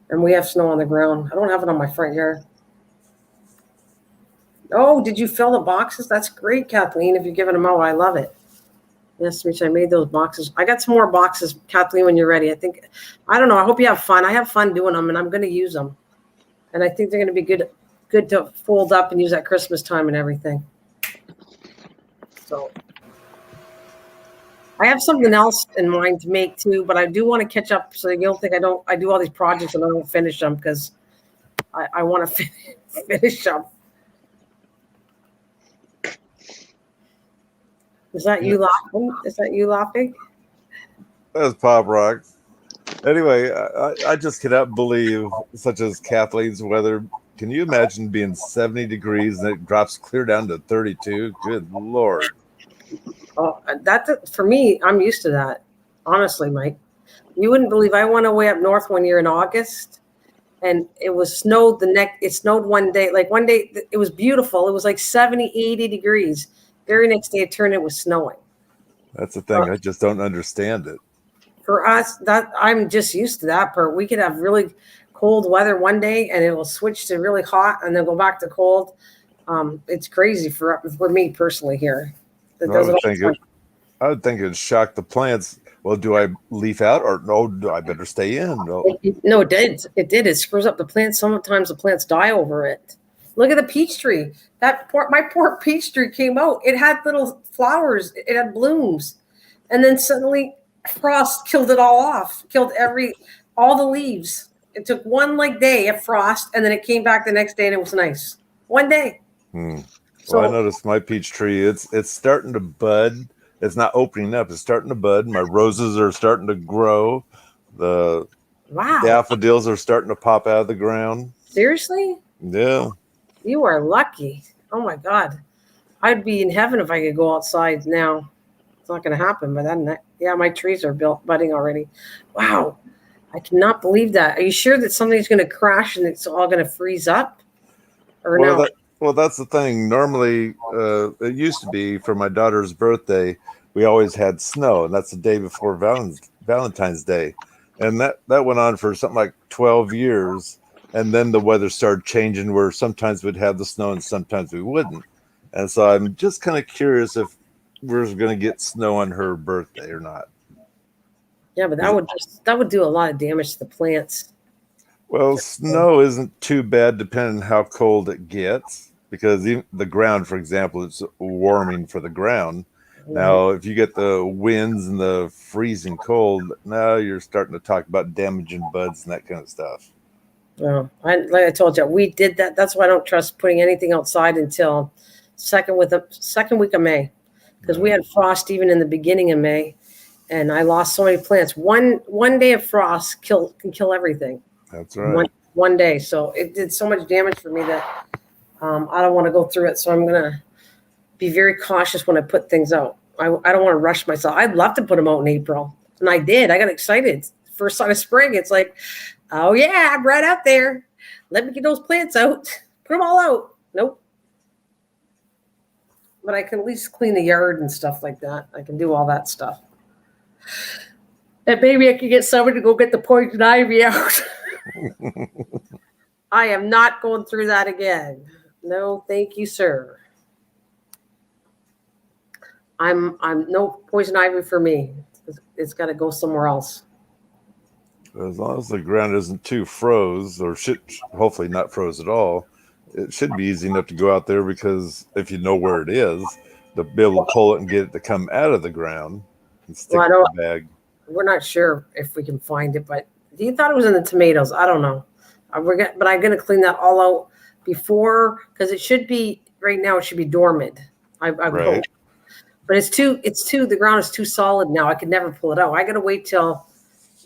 And we have snow on the ground. I don't have it on my front yard. Oh, did you fill the boxes? That's great, Kathleen. If you're giving them out, I love it. Yes, Mitch, I made those boxes. I got some more boxes, Kathleen, when you're ready. I don't know. I hope you have fun. I have fun doing them, and I'm going to use them. And I think they're going to be good to fold up and use at Christmas time and everything. So I have something else in mind to make too, but I do want to catch up so you don't think I do all these projects and I don't finish them because I want to finish them. Is that you laughing? Is that you laughing?
That's Pop Rock. Anyway, I just cannot believe such as Kathleen's weather. Can you imagine being 70 degrees and it drops clear down to 32? Good Lord.
Oh, that for me, I'm used to that. Honestly, Mike, you wouldn't believe I went away up north one year in August, and it snowed it snowed one day. Like one day, it was beautiful. It was like 70, 80 degrees. Very next day, it was snowing.
That's the thing. I just don't understand it.
For us, that I'm just used to that part. We could have really cold weather one day, and it will switch to really hot, and then go back to cold. It's crazy for me personally here.
I would think it'd shock the plants. Well, do I leaf out or no? Do I better stay in? No,
it did. It did. It screws up the plants. Sometimes the plants die over it. Look at the peach tree. My poor peach tree came out. It had little flowers. It had blooms, and then suddenly frost killed it all off. Killed all the leaves. It took one day of frost, and then it came back the next day, and it was nice. One day.
Well, I
So
noticed my peach tree. It's starting to bud. It's not opening up. It's starting to bud. My roses are starting to grow. The
wow,
daffodils are starting to pop out of the ground.
seriously,
Yeah.
you are lucky. Oh my God, I'd be in heaven if I could go outside now. It's not going to happen, but yeah, my trees are budding already. Wow, I cannot believe that. Are you sure that something's going to crash and it's all going to freeze up, or
Well,
no?
that's the thing. Normally, it used to be for my daughter's birthday, we always had snow, and that's the day before Valentine's Day, and that went on for something like 12 years, and then the weather started changing, where sometimes we'd have the snow and sometimes we wouldn't, and so I'm just kind of curious if we're going to get snow on her birthday or not.
Yeah, but that would do a lot of damage to the plants.
Well, snow isn't too bad depending on how cold it gets, because even the ground, for example, it's warming for the ground. Now, if you get the winds and the freezing cold, now you're starting to talk about damaging buds and that kind of stuff.
Well, like I told you, we did that. That's why I don't trust putting anything outside until second week of May, because we had frost even in the beginning of May, and I lost so many plants. One day of frost can kill everything.
That's right.
One day, so it did so much damage for me that I don't want to go through it. So I'm gonna be very cautious when I put things out. I don't want to rush myself. I'd love to put them out in April, and I did. I got excited. First sign of spring, it's like, oh yeah, I'm right out there. Let me get those plants out. Put them all out. Nope. But I can at least clean the yard and stuff like that. I can do all that stuff. And maybe I could get somebody to go get the poison ivy out. I am not going through that again. No, thank you, sir. I'm no poison ivy for me. It's got to go somewhere else.
As long as the ground isn't too froze, or should hopefully not froze at all, it should be easy enough to go out there, because if you know where it is, to be able to pull it and get it to come out of the ground and stick it in the bag.
We're not sure if we can find it, but he thought it was in the tomatoes. I don't know. But I'm going to clean that all out before, because it should be right now. It should be dormant. I hope. But the ground is too solid now. I could never pull it out. I got to wait till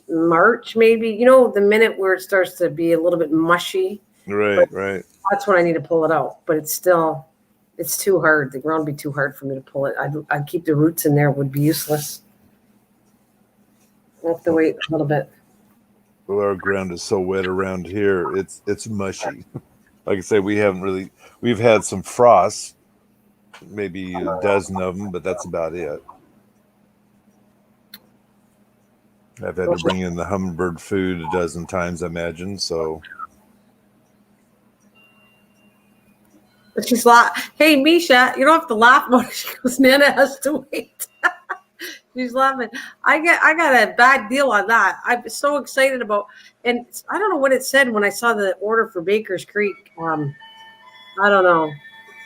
March, maybe. You know, the minute where it starts to be a little bit mushy.
Right.
That's when I need to pull it out. But it's too hard. The ground would be too hard for me to pull it. I'd keep the roots in there. It would be useless. I'll have to wait a little bit.
Well, our ground is so wet around here, it's mushy. Like I say, we've had some frosts, maybe a dozen of them, but that's about it. I've had to bring in the hummingbird food a dozen times, I imagine, so.
But she's like, hey, Misha, you don't have to laugh about it. She goes, Nana has to wait. She's laughing. I got a bad deal on that. I'm so excited about, and I don't know what it said when I saw the order for Baker's Creek. I don't know.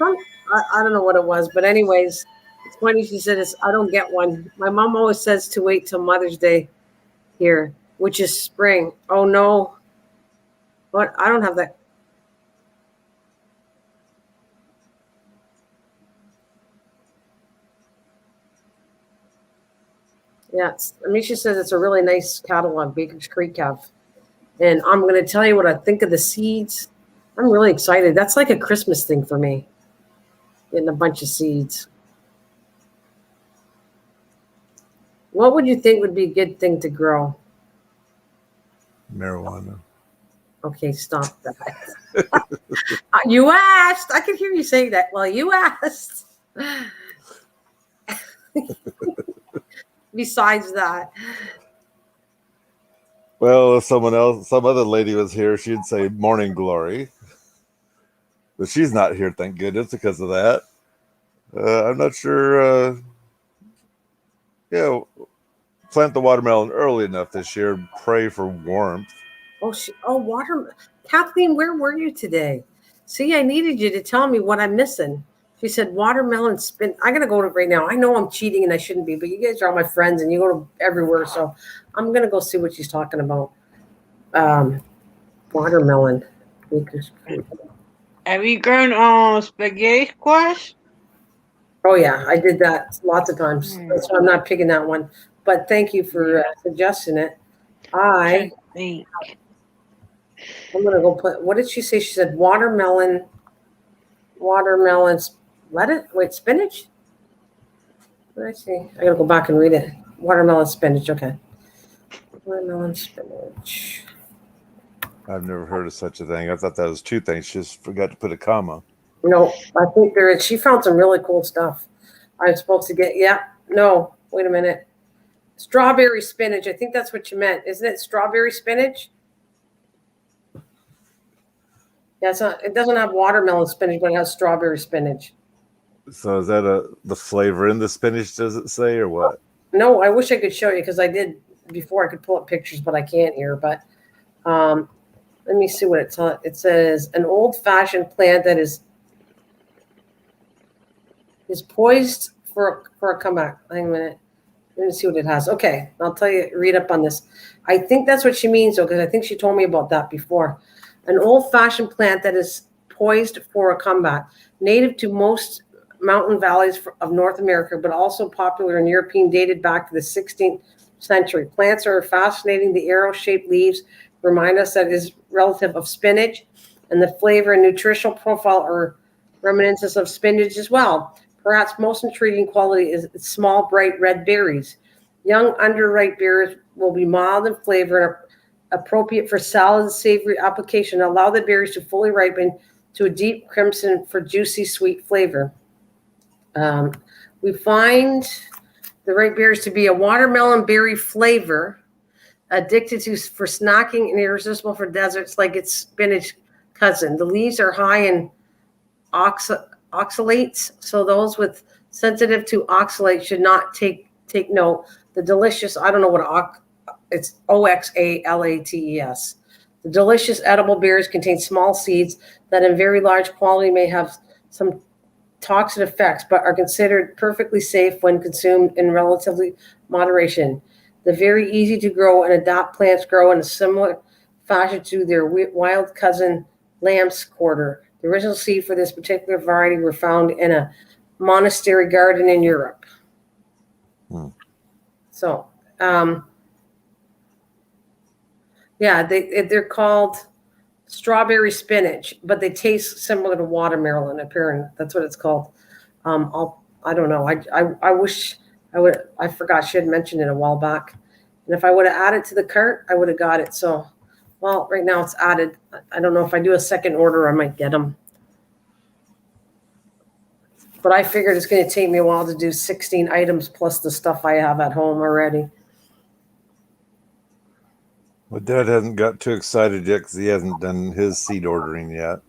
I don't know what it was, but anyways, it's funny. She said, I don't get one. My mom always says to wait till Mother's Day here, which is spring. Oh no. What? I don't have that. Yeah, Amisha says it's a really nice catalog, Baker's Creek have. And I'm going to tell you what I think of the seeds. I'm really excited. That's like a Christmas thing for me, getting a bunch of seeds. What would you think would be a good thing to grow?
Marijuana.
Okay, stop that. You asked. I can hear you saying that. Well, you asked. Besides that.
Well, if some other lady was here, she'd say morning glory. But she's not here, thank goodness, because of that. I'm not sure. Plant the watermelon early enough this year. Pray for warmth.
Water. Kathleen, where were you today? See, I needed you to tell me what I'm missing. She said watermelon spin. I got to go to it right now. I know I'm cheating and I shouldn't be, but you guys are all my friends and you go to everywhere. So I'm going to go see what she's talking about. Watermelon.
Have you grown spaghetti squash?
Oh yeah, I did that lots of times. That's why I'm not picking that one. But thank you for suggesting it.
Trying to think.
I'm gonna go put. What did she say? She said watermelon, lettuce. Wait, spinach. What did I see? I gotta go back and read it. Watermelon spinach. Okay. Watermelon spinach.
I've never heard of such a thing. I thought that was two things. She just forgot to put a comma.
No, I think there is. She found some really cool stuff. I'm supposed to get. Yeah. No. Wait a minute. Strawberry spinach. I think that's what you meant, isn't it? Strawberry spinach. Yeah, it's not. It doesn't have watermelon spinach, but it has strawberry spinach.
So is that the flavor in the spinach? Does it say or what?
No, I wish I could show you because I did before. I could pull up pictures, but I can't here. But let me see what it's on. It says an old-fashioned plant that is poised for a comeback. Hang on a minute. Let me see what it has. Okay, I'll tell you. Read up on this. I think that's what she means, though, because I think she told me about that before. An old-fashioned plant that is poised for a comeback, native to most mountain valleys of North America, but also popular in European, dated back to the 16th century. Plants are fascinating. The arrow-shaped leaves remind us that it is relative of spinach, and the flavor and nutritional profile are reminiscence of spinach as well. Perhaps most intriguing quality is its small, bright red berries. Young, underripe berries will be mild in flavor and appropriate for salad and savory application. Allow the berries to fully ripen to a deep crimson for juicy, sweet flavor. We find the ripe berries to be a watermelon berry flavor, addicted to for snacking and irresistible for deserts like its spinach cousin. The leaves are high in oxalates, so those with sensitive to oxalates should not take note. The delicious, I don't know what it's oxalates. The delicious edible berries contain small seeds that in very large quantity may have some toxic effects, but are considered perfectly safe when consumed in relatively moderation. The very easy to grow and adapt plants grow in a similar fashion to their wild cousin lamb's quarter. The original seed for this particular variety were found in a monastery garden in Europe. So, yeah, they're called strawberry spinach, but they taste similar to watermelon. Apparently, that's what it's called. I don't know. I wish I would. I forgot she had mentioned it a while back, and if I would have added to the cart, I would have got it. So, well, right now it's added. I don't know if I do a second order, I might get them. But I figured it's going to take me a while to do 16 items plus the stuff I have at home already.
Well, Dad hasn't got too excited yet because he hasn't done his seed ordering yet.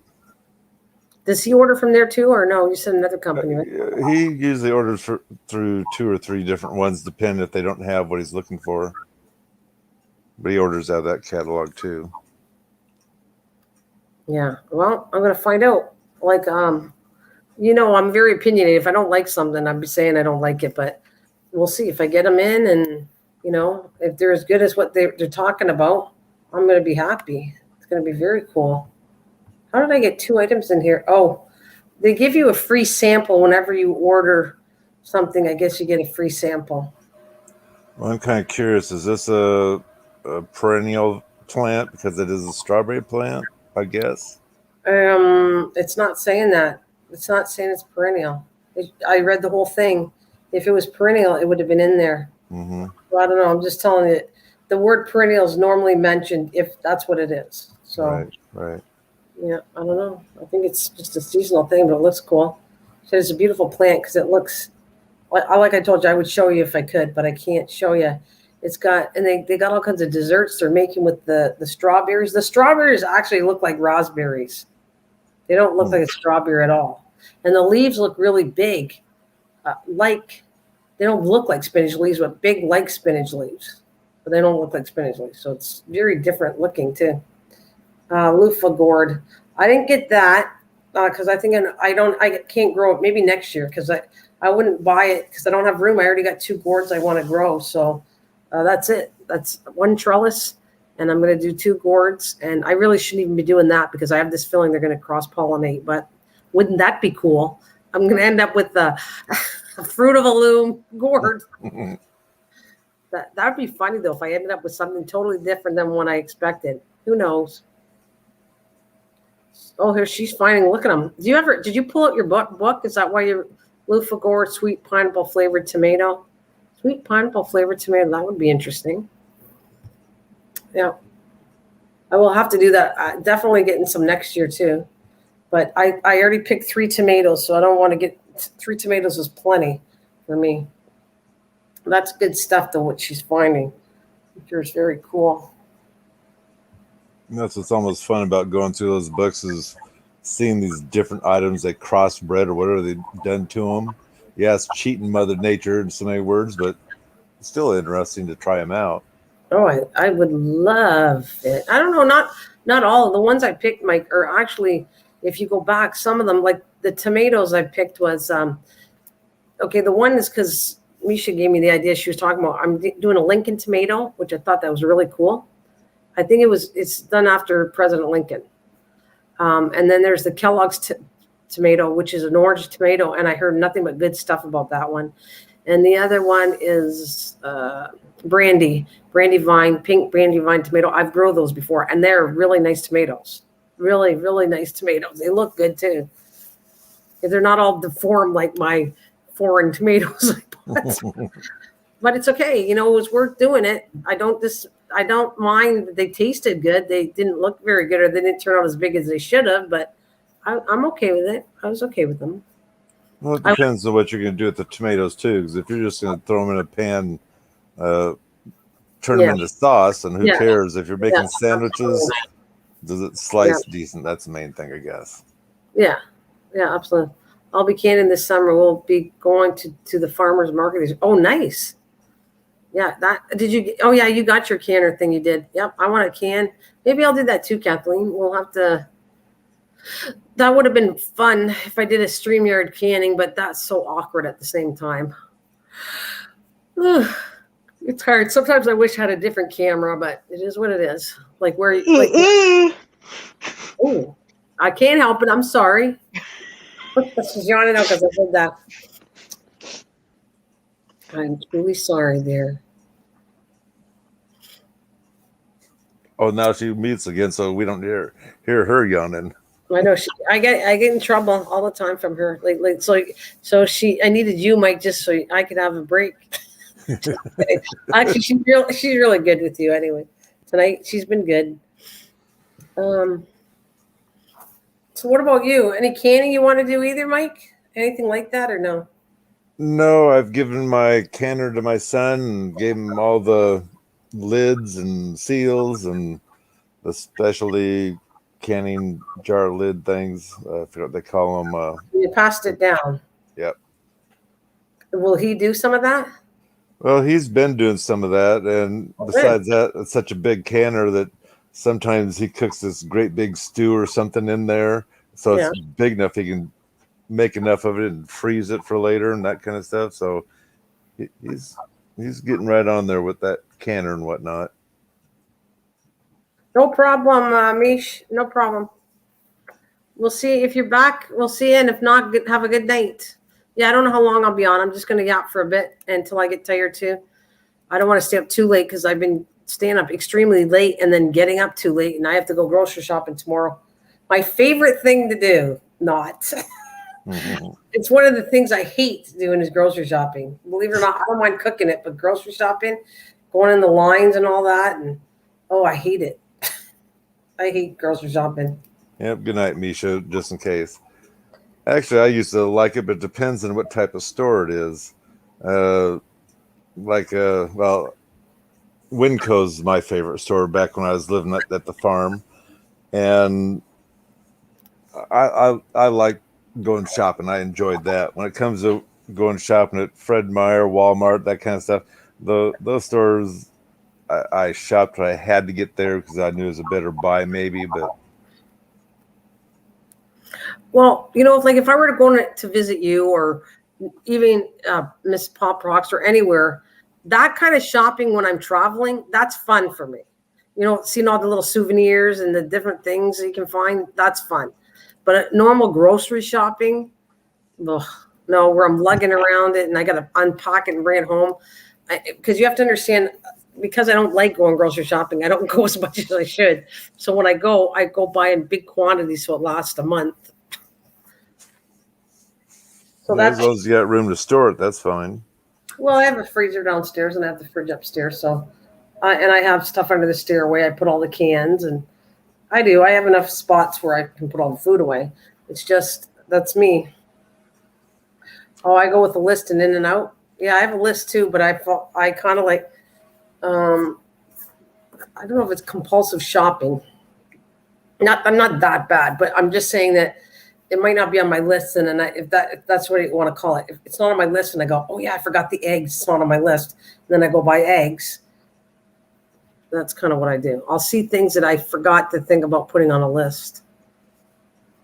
Does he order from there too, or no? You said another company, right?
He usually orders through 2 or 3 different ones, depending if they don't have what he's looking for. But he orders out of that catalog too.
Yeah. Well, I'm going to find out. Like, I'm very opinionated. If I don't like something, I'd be saying I don't like it. But we'll see if I get them in, and if they're as good as what they're talking about, I'm going to be happy. It's going to be very cool. How did I get 2 items in here? Oh, they give you a free sample whenever you order something. I guess you get a free sample.
Well, I'm kind of curious. Is this a perennial plant because it is a strawberry plant? I guess.
It's not saying that. It's not saying it's perennial. I read the whole thing. If it was perennial, it would have been in there.
Mm-hmm.
Well, I don't know. I'm just telling you. The word perennial is normally mentioned if that's what it is. So,
Right.
Yeah, I don't know. I think it's just a seasonal thing, but it looks cool. So it's a beautiful plant because it looks like I told you, I would show you if I could, but I can't show you. It's got, and they got all kinds of desserts they're making with the strawberries. The strawberries actually look like raspberries. They don't look like a strawberry at all. And the leaves look really big, they don't look like spinach leaves, but big like spinach leaves. But they don't look like spinach leaves. So it's very different looking too. Loofah gourd. I didn't get that because I think I can't grow it. Maybe next year because I wouldn't buy it because I don't have room. I already got 2 gourds I want to grow. So that's it. That's 1 trellis and I'm going to do 2 gourds. And I really shouldn't even be doing that because I have this feeling they're going to cross-pollinate. But wouldn't that be cool? I'm going to end up with a fruit of a loom gourd. That would be funny though if I ended up with something totally different than what I expected. Who knows? Oh, here she's finding. Look at them. Did you pull out your book? Is that why you're loofah gourd, sweet pineapple flavored tomato? Sweet pineapple flavored tomato. That would be interesting. Yeah, I will have to do that. Definitely getting some next year too. But I already picked 3 tomatoes, so I don't want to get 3 tomatoes is plenty for me. That's good stuff though, what she's finding. It's very cool.
And that's what's almost fun about going through those books is seeing these different items they crossbred or whatever they've done to them. Yeah, it's cheating Mother Nature in so many words, but it's still interesting to try them out.
Oh, I would love it. I don't know, not all. The ones I picked, Mike, are actually, if you go back, some of them, like the tomatoes I picked was, okay, the one is because Misha gave me the idea. She was talking about, I'm doing a Lincoln tomato, which I thought that was really cool. I think it's done after President Lincoln. And then there's the Kellogg's tomato, which is an orange tomato. And I heard nothing but good stuff about that one. And the other one is Brandywine, pink Brandywine tomato. I've grown those before, and they're really nice tomatoes. Really, really nice tomatoes. They look good too. They're not all deformed like my foreign tomatoes. But it's okay. It was worth doing it. I don't mind that they tasted good. They didn't look very good, or they didn't turn out as big as they should have, but I'm okay with it. I was okay with them.
Well, it depends on what you're going to do with the tomatoes too, because if you're just going to throw them in a pan, turn them into sauce, and who cares if you're making sandwiches? Does it slice decent? That's the main thing, I guess.
Yeah, absolutely. I'll be canning this summer. We'll be going to the farmers market. Oh, nice. Yeah, you got your canner thing you did. Yep, I want a can. Maybe I'll do that too, Kathleen. We'll have to. That would have been fun if I did a StreamYard canning, but that's so awkward at the same time. It's hard. Sometimes I wish I had a different camera, but it is what it is. Oh, I can't help it. I'm sorry. She's yawning out because I did that. I'm truly sorry there.
Oh, now she mutes again, so we don't hear her yawning.
I know I get in trouble all the time from her. So I needed you, Mike, just so I could have a break. Actually, she's really good with you anyway. Tonight she's been good. So what about you? Any canning you want to do either, Mike? Anything like that or no?
No, I've given my canner to my son and gave him all the lids and seals and the specialty canning jar lid things. I forget what they call them.
You passed it down.
Yep.
Will he do some of that?
Well, he's been doing some of that, and besides that, it's such a big canner that sometimes he cooks this great big stew or something in there, so it's big enough he can make enough of it and freeze it for later and that kind of stuff. So he's getting right on there with that canner and whatnot.
No problem, Mish. No problem. We'll see if you're back. We'll see you, and if not, have a good night. Yeah, I don't know how long I'll be on. I'm just going to yap for a bit until I get tired too. I don't want to stay up too late because I've been staying up extremely late and then getting up too late, and I have to go grocery shopping tomorrow. My favorite thing to do, not. Mm-hmm. It's one of the things I hate doing is grocery shopping. Believe it or not, I don't mind cooking it, but grocery shopping, going in the lines and all that, and I hate it. I hate grocery shopping.
Yep. Good night, Misha, just in case. Actually, I used to like it, but it depends on what type of store it is. Winco's my favorite store back when I was living at the farm. And I like going shopping. I enjoyed that. When it comes to going shopping at Fred Meyer, Walmart, that kind of stuff, those stores, I shopped. I had to get there because I knew it was a better buy, maybe. But
well, if I were to go to visit you or even Miss Pop Rocks or anywhere, that kind of shopping when I'm traveling, that's fun for me. You know, seeing all the little souvenirs and the different things that you can find, that's fun. But normal grocery shopping, ugh, no, where I'm lugging around it and I got to unpack it and bring it home. Because you have to understand, because I don't like going grocery shopping, I don't go as much as I should. So when I go buy in big quantities so it lasts a month. So
Yeah, as
that's,
long as you got room to store it, that's fine.
well, I have a freezer downstairs and I have the fridge upstairs. So, and I have stuff under the stairway. I put all the cans and I do. I have enough spots where I can put all the food away. It's just, that's me. Oh, I go with a list and in and out. Yeah, I have a list too, but I kind of like, um, I don't know if it's compulsive shopping. I'm not that bad, but I'm just saying that it might not be on my list. And then if that's what you want to call it, if it's not on my list and I go, oh yeah, I forgot the eggs. It's not on my list. And then I go buy eggs. That's kind of what I do. I'll see things that I forgot to think about putting on a list.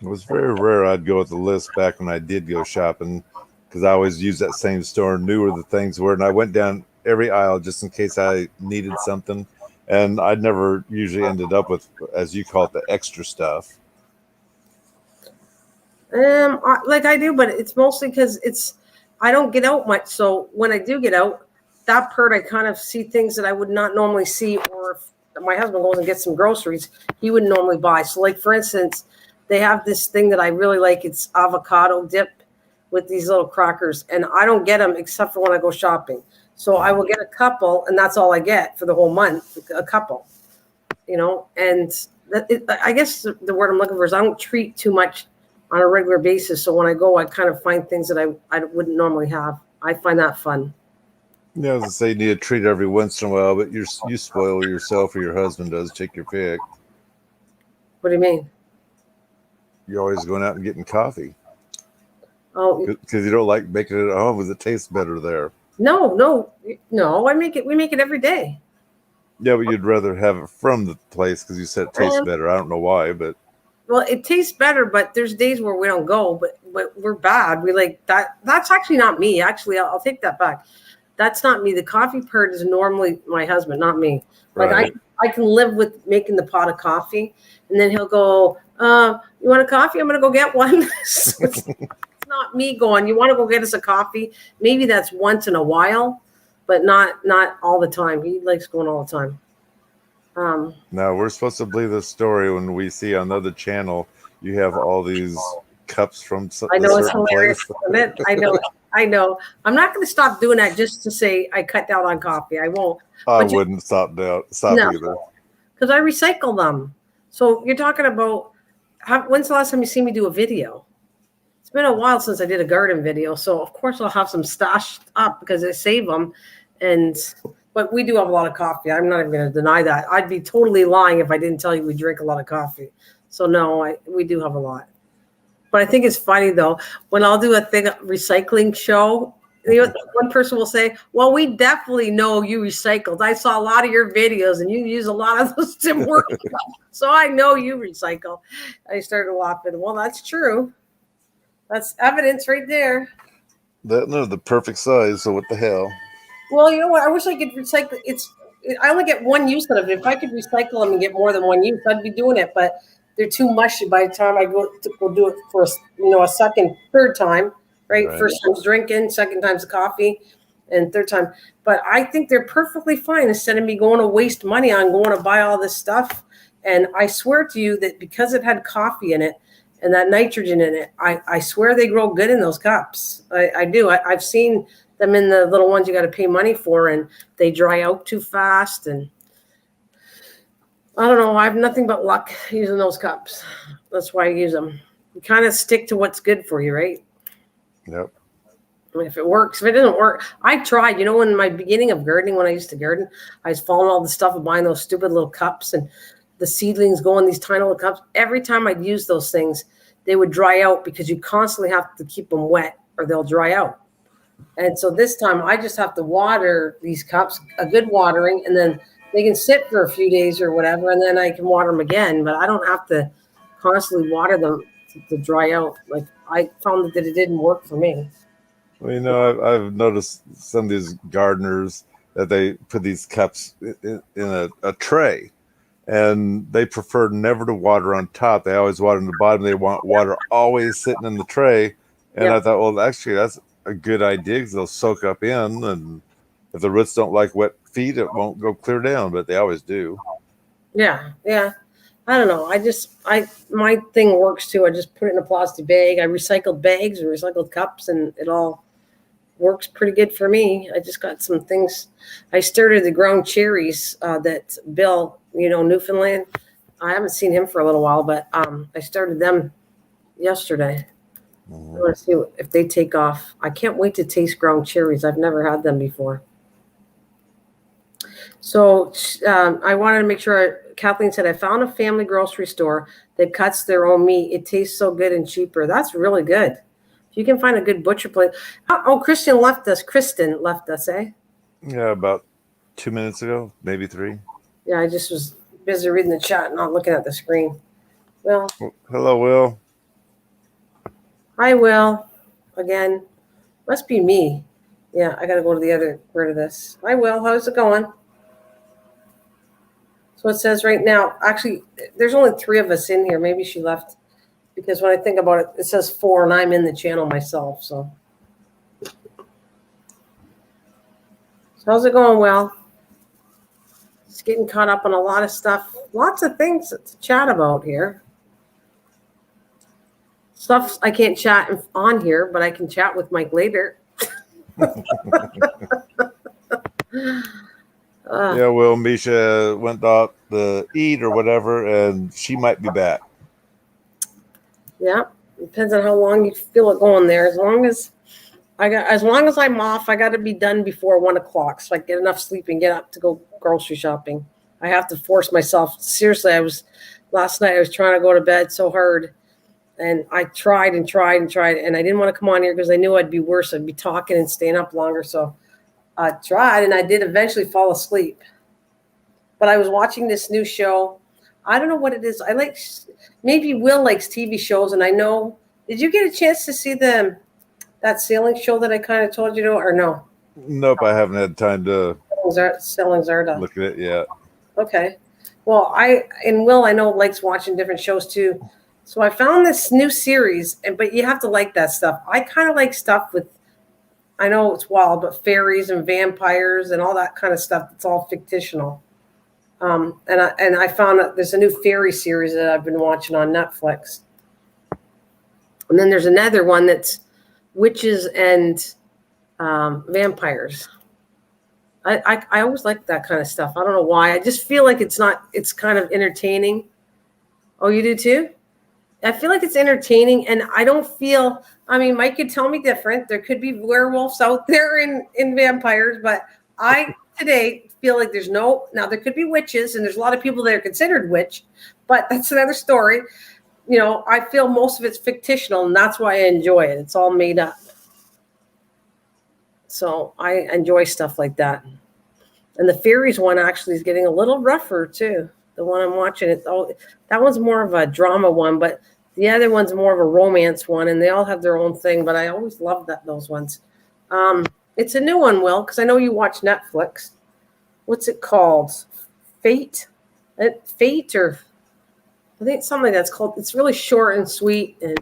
It was very rare I'd go with the list back when I did go shopping, because I always used that same store, knew where the things were, and I went down every aisle just in case I needed something. And I'd never usually ended up with, as you call it, the extra stuff.
Like I do, but it's mostly because I don't get out much. So when I do get out, that part I kind of see things that I would not normally see. Or if my husband goes and gets some groceries, he wouldn't normally buy. So like for instance, they have this thing that I really like. It's avocado dip with these little crackers, and I don't get them except for when I go shopping. So I will get a couple, and that's all I get for the whole month. A couple, you know. And I guess the word I'm looking for is I don't treat too much on a regular basis. So when I go, I kind of find things that I wouldn't normally have. I find that fun.
Yeah, I was gonna say you need a treat every once in a while, but you spoil yourself or your husband does. Take your pick.
What do you mean?
You're always going out and getting coffee
Oh
because you don't like making it at home because it tastes better there.
no. I make it. We make it every day.
Yeah, but you'd rather have it from the place because you said it tastes
Um,
better. I don't know why, but
Well, it tastes better, but there's days where we don't go. But we're bad. We like that. That's actually not me. Actually, I'll take that back. That's not me. The coffee part is normally my husband, not me. Like
right.
I can live with making the pot of coffee, and then he'll go, "You want a coffee? I'm gonna go get one." So it's not me going, "You want to go get us a coffee?" Maybe that's once in a while, but not all the time. He likes going all the time.
Now we're supposed to believe the story when we see on the other channel you have all these cups from
I
a
know it's
certain
hilarious,
place.
isn't it? I know. I know. I'm not going to stop doing that just to say I cut down on coffee. I won't.
I
But
wouldn't stop
no,
either.
because I recycle them. So you're talking about when's the last time you see me do a video? It's been a while since I did a garden video, so of course I'll have some stashed up because I save them. But we do have a lot of coffee. I'm not even going to deny that. I'd be totally lying if I didn't tell you we drink a lot of coffee. So no, we do have a lot. But I think it's funny though when I'll do a recycling show. One person will say, "Well, we definitely know you recycled. I saw a lot of your videos, and you use a lot of those Tim Hortons, so I know you recycle." I started laughing. Well, that's true. That's evidence right there.
They're the perfect size. So what the hell?
Well, you know what? I wish I could recycle. I only get one use out of it. If I could recycle them and get more than one use, I'd be doing it. But they're too mushy by the time I go do it for a second, third time. Right?
Right.
First time's drinking, second time's the coffee, and third time. But I think they're perfectly fine instead of me going to waste money on going to buy all this stuff. And I swear to you that because it had coffee in it and that nitrogen in it, I swear they grow good in those cups. I do. I've seen them in the little ones you got to pay money for, and they dry out too fast. And I don't know. I have nothing but luck using those cups. That's why I use them. You kind of stick to what's good for you, right?
Yep.
If it works, if it doesn't work, I tried. You know, in my beginning of gardening, when I used to garden, I was following all the stuff of buying those stupid little cups, and the seedlings go in these tiny little cups. Every time I'd use those things, they would dry out because you constantly have to keep them wet or they'll dry out. And so this time I just have to water these cups, a good watering, and then they can sit for a few days or whatever, and then I can water them again. But I don't have to constantly water them to dry out. Like I found that it didn't work for me.
Well, I've noticed some of these gardeners that they put these cups in a tray, and they prefer never to water on top. They always water on the bottom. They want water always sitting in the tray. And
Yep.
I thought, well, actually, that's a good idea because they'll soak up in. And if the roots don't like wet feet, it won't go clear down, but they always do.
Yeah. I don't know. My thing works too. I just put it in a plastic bag. I recycled bags and recycled cups, and it all works pretty good for me. I just got some things. I started the ground cherries that Bill, Newfoundland. I haven't seen him for a little while, but I started them yesterday. I want to see if they take off. I can't wait to taste ground cherries. I've never had them before. So I wanted to make sure. Kathleen said, I found a family grocery store that cuts their own meat. It tastes so good and cheaper. That's really good. If you can find a good butcher place. Oh, Kristen left us, eh?
Yeah, about 2 minutes ago, maybe 3.
Yeah, I just was busy reading the chat, not looking at the screen. Well,
Hello, Will.
hi, Will. Again, must be me. Yeah, I got to go to the other part of this. Hi, Will. How's it going? So it says right now, actually, there's only 3 of us in here. Maybe she left because when I think about it, it says 4 and I'm in the channel myself. So how's it going, Will? Just getting caught up on a lot of stuff. Lots of things to chat about here. Stuff I can't chat on here, but I can chat with Mike later.
Yeah, well, Misha went out to eat or whatever, and she might be back.
Yeah, depends on how long you feel it going there. As long as I'm off, I got to be done before 1 o'clock, so I get enough sleep and get up to go grocery shopping. I have to force myself. Seriously, last night I was trying to go to bed so hard, and I tried, and I didn't want to come on here because I knew I'd be worse. I'd be talking and staying up longer, so I tried, and I did eventually fall asleep. But I was watching this new show. I don't know what it is. Maybe Will likes TV shows, and I know. Did you get a chance to see that sailing show that I kind of told you to, or no?
Nope, I haven't had time to
Selling Zarda.
look at it yet.
Okay. Well, Will, I know, likes watching different shows too. So I found this new series, but you have to like that stuff. I kind of like stuff with, I know it's wild, but fairies and vampires and all that kind of stuff. It's all fictional. And I found that there's a new fairy series that I've been watching on Netflix. And then there's another one that's witches and vampires. I always like that kind of stuff. I don't know why. I just feel like it's kind of entertaining. Oh, you do too? I feel like it's entertaining, and I don't feel, Mike could tell me different. There could be werewolves out there in vampires, but I today feel like now there could be witches, and there's a lot of people that are considered witch, but that's another story. I feel most of it's fictional, and that's why I enjoy it. It's all made up. So I enjoy stuff like that. And the fairies one actually is getting a little rougher too. The one I'm watching, that one's more of a drama one, but the other one's more of a romance one, and they all have their own thing. But I always love those ones. It's a new one, Will, because I know you watch Netflix. What's it called? Fate, or I think it's something that's called. It's really short and sweet. And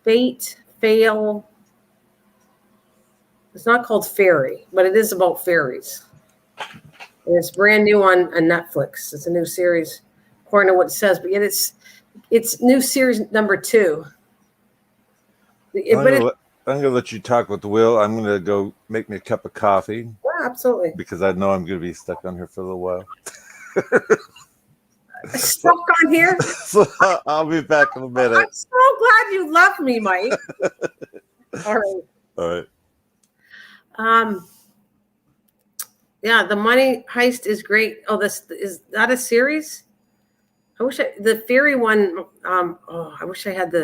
fail. It's not called Fairy, but it is about fairies. And it's brand new on Netflix. It's a new series, according to what it says. But yet it's new series number 2.
I'm gonna let you talk with Will. I'm gonna go make me a cup of coffee.
Yeah, absolutely.
Because I know I'm gonna be stuck on here for a little while.
Stuck on here?
So I'll be back in a minute.
I'm so glad you love me, Mike. All right.
All right.
Yeah, the money heist is great. Oh, is that a series? I wish the fairy one. I wish I had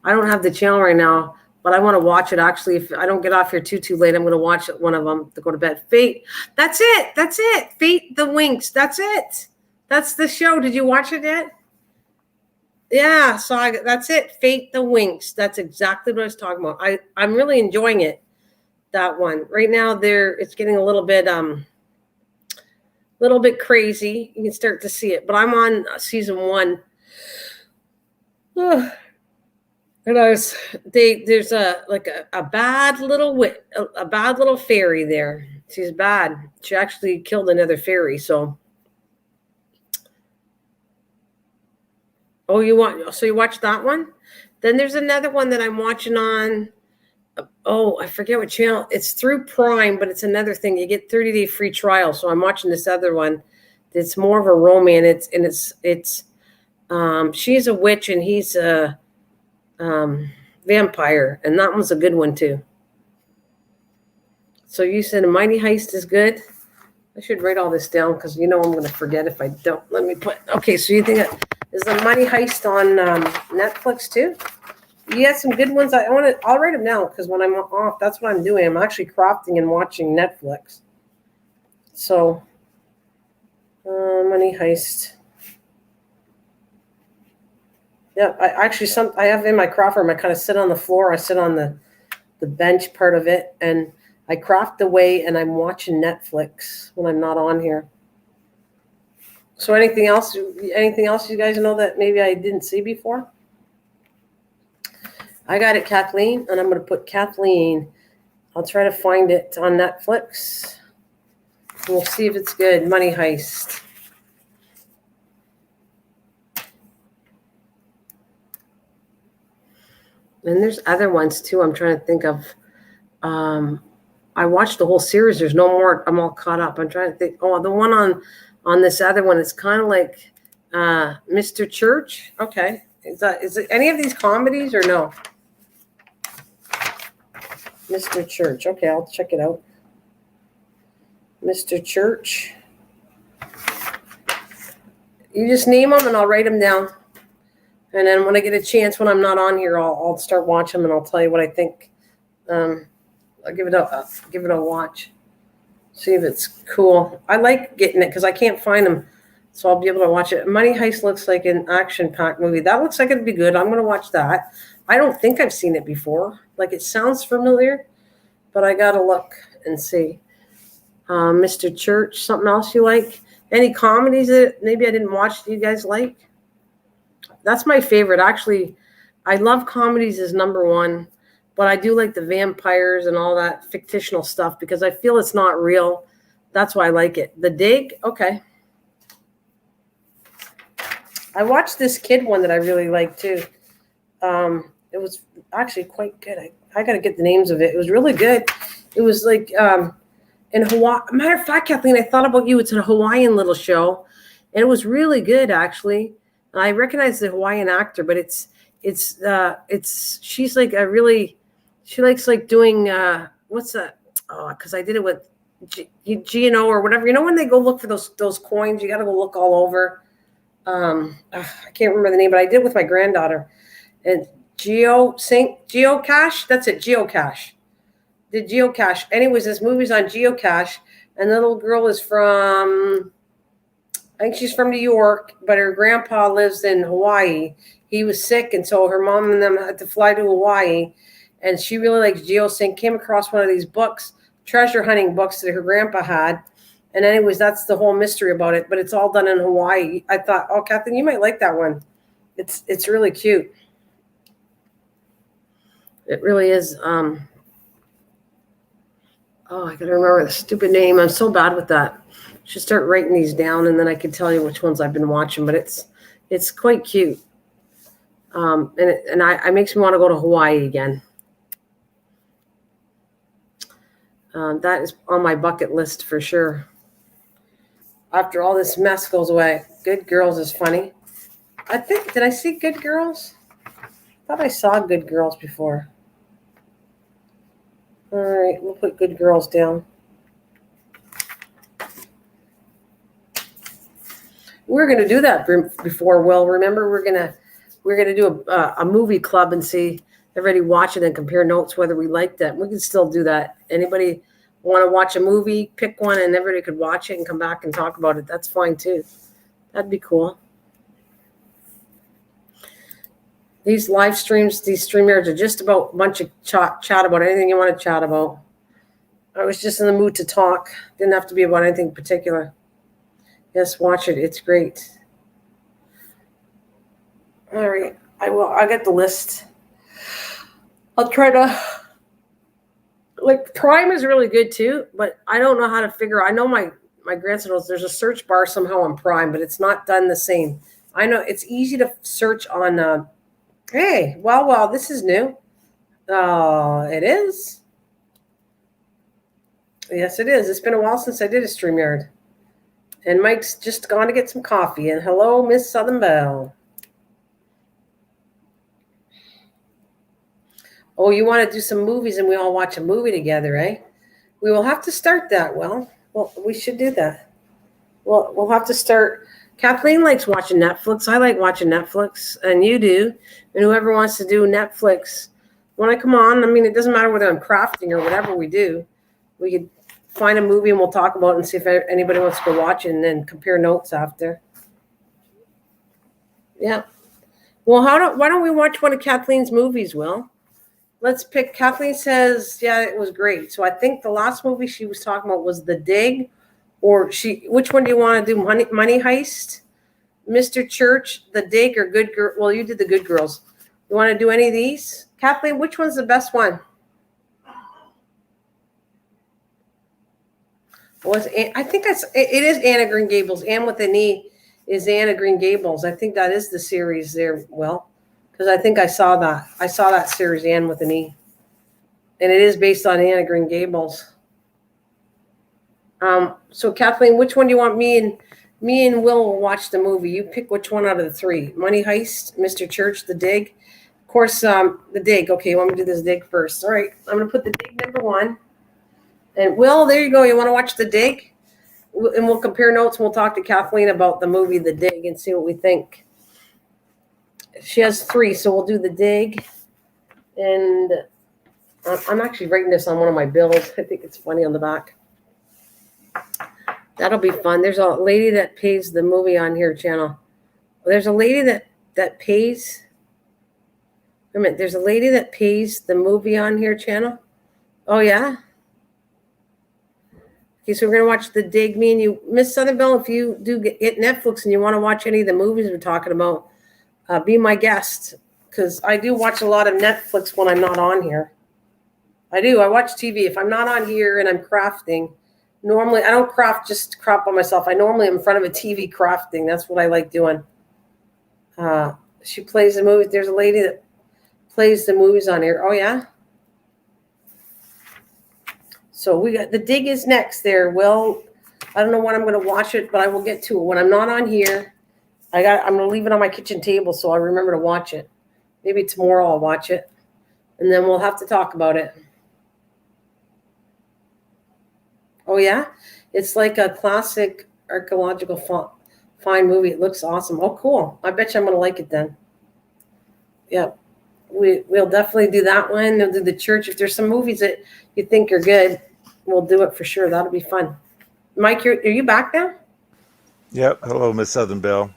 I don't have the channel right now, but I want to watch it. Actually, if I don't get off here too late, I'm going to watch one of them to go to bed. Fate. That's it. Fate the Winx. That's it. That's the show. Did you watch it yet? Yeah. So that's it. Fate the Winx. That's exactly what I was talking about. I'm really enjoying it. That one right now. It's getting a little little bit crazy. You can start to see it, but I'm on season 1. And there's a bad little a bad little fairy there. She's bad. She actually killed another fairy. So, you watched that one? Then there's another one that I'm watching on. I forget what channel. It's through Prime, but it's another thing. You get 30-day free trial. So I'm watching this other one. It's more of a romance, it's she's a witch and he's a vampire, and that one's a good one too. So you said a Mighty Heist is good. I should write all this down because I'm going to forget if I don't. Let me put. Okay, so you think is the Mighty Heist on Netflix too? You had some good ones. I'll write them down because when I'm off, that's what I'm doing. I'm actually crafting and watching Netflix. So, Money Heist. Yeah, I have in my craft room. I kind of sit on the floor. I sit on the bench part of it, and I craft away, and I'm watching Netflix when I'm not on here. So anything else you guys know that maybe I didn't see before? I got it, Kathleen, and I'm going to put Kathleen. I'll try to find it on Netflix. We'll see if it's good. Money Heist. And there's other ones too. I'm trying to think of. I watched the whole series. There's no more. I'm all caught up. I'm trying to think. Oh, the one on this other one. It's kind of like Mr. Church. Okay, is it any of these comedies or no? Mr. Church. Okay, I'll check it out. Mr. Church. You just name them and I'll write them down. And then when I get a chance, when I'm not on here, I'll start watching them and I'll tell you what I think. I'll give it a watch. See if it's cool. I like getting it because I can't find them, so I'll be able to watch it. Money Heist looks like an action-packed movie. That looks like it'd be good. I'm going to watch that. I don't think I've seen it before. Like, it sounds familiar, but I got to look and see. Mr. Church, something else you like? Any comedies that maybe I didn't watch that you guys like? That's my favorite. Actually, I love comedies as number one, but I do like the vampires and all that fictional stuff because I feel it's not real. That's why I like it. The Dig, okay. I watched this kid one that I really liked too. It was actually quite good. I got to get the names of it. It was really good. It was like in Hawaii. Matter of fact, Kathleen, I thought about you. It's a Hawaiian little show, and it was really good actually. I recognize the Hawaiian actor, but she's like a really, she likes like doing what's that? Oh, because I did it with G&O or whatever. You know when they go look for those coins, you got to go look all over. I can't remember the name, but I did it with my granddaughter. And Geocache. That's it. Geocache. Did Geocache. Anyways, this movie's on Geocache, and the little girl is from. I think she's from New York, but her grandpa lives in Hawaii. He was sick, and so her mom and them had to fly to Hawaii. And she really likes geosync. Came across one of these books, treasure hunting books that her grandpa had. And anyways, that's the whole mystery about it. But it's all done in Hawaii. I thought, oh, Kathleen, you might like that one. It's really cute. It really is. I gotta remember the stupid name. I'm so bad with that. Should start writing these down, and then I can tell you which ones I've been watching. But it's quite cute, and it makes me want to go to Hawaii again. That is on my bucket list for sure. After all this mess goes away, Good Girls is funny. I think, did I see Good Girls? I thought I saw Good Girls before. All right, we'll put Good Girls down. We're going to do that before. Well, remember, we're going to do a movie club and see everybody watch it and compare notes whether we like that. We can still do that. Anybody want to watch a movie, pick one, and everybody could watch it and come back and talk about it. That's fine too. That'd be cool. These live streams, these StreamYards are just about a bunch of chat about anything you want to chat about. I was just in the mood to talk. Didn't have to be about anything particular. Yes, watch it. It's great. All right. I will. I'll get the list. I'll try to. Like Prime is really good too, but I don't know how to figure. I know my grandson knows there's a search bar somehow on Prime, but it's not done the same. I know it's easy to search on. Hey, well, this is new. It is. Yes, it is. It's been a while since I did a StreamYard. And Mike's just gone to get some coffee. And hello, Miss Southern Belle. Oh, you want to do some movies and we all watch a movie together, eh? We will have to start that. Well, we should do that. Well, we'll have to start. Kathleen likes watching Netflix. I like watching Netflix, and you do. And whoever wants to do Netflix, when I come on, I mean, it doesn't matter whether I'm crafting or whatever we do. We could find a movie and we'll talk about it and see if anybody wants to go watch it and then compare notes after. Yeah. Well, why don't we watch one of Kathleen's movies, Will? Let's pick. Kathleen says, yeah, it was great. So I think the last movie she was talking about was The Dig, or which one do you want to do? Money Heist, Mr. Church, The Dig, or Good Girl? Well, you did The Good Girls. You want to do any of these? Kathleen, which one's the best one? I think it is Anna Green Gables. Anne with an E is Anna Green Gables. I think that is the series there, Will, because I think I saw that. I saw that series, Anne with an E, and it is based on Anna Green Gables. So Kathleen, which one do you want me and Will will watch the movie? You pick which one out of the three. Money Heist, Mr. Church, The Dig. Of course, The Dig. Okay, you want me to do this Dig first. All right, I'm going to put The Dig number one. And Will, there you go. You want to watch The Dig? And we'll compare notes and we'll talk to Kathleen about the movie The Dig and see what we think. She has three, so we'll do The Dig. And I'm actually writing this on one of my bills. I think it's funny on the back. That'll be fun. There's a lady that pays the movie on here channel. There's a lady that pays. Wait a minute. There's a lady that pays the movie on here channel. Oh, yeah? Okay, so we're going to watch The Dig. Me and you. Miss Southern Belle, if you do get Netflix and you want to watch any of the movies we're talking about, be my guest. Because I do watch a lot of Netflix when I'm not on here. I do. I watch TV. If I'm not on here and I'm crafting, normally I don't craft just craft by myself. I normally am in front of a TV crafting. That's what I like doing. She plays the movies. There's a lady that plays the movies on here. Oh, yeah? So we got The Dig is next there. Well, I don't know when I'm going to watch it, but I will get to it. When I'm not on here, I'm going to leave it on my kitchen table so I remember to watch it. Maybe tomorrow I'll watch it. And then we'll have to talk about it. Oh, yeah? It's like a classic archaeological fine movie. It looks awesome. Oh, cool. I bet you I'm going to like it then. Yep. We'll definitely do that one. We'll do The Church. If there's some movies that you think are good, we'll do it for sure. That'll be fun. Mike, are you back now?
Yep. Hello, Miss Southern Belle.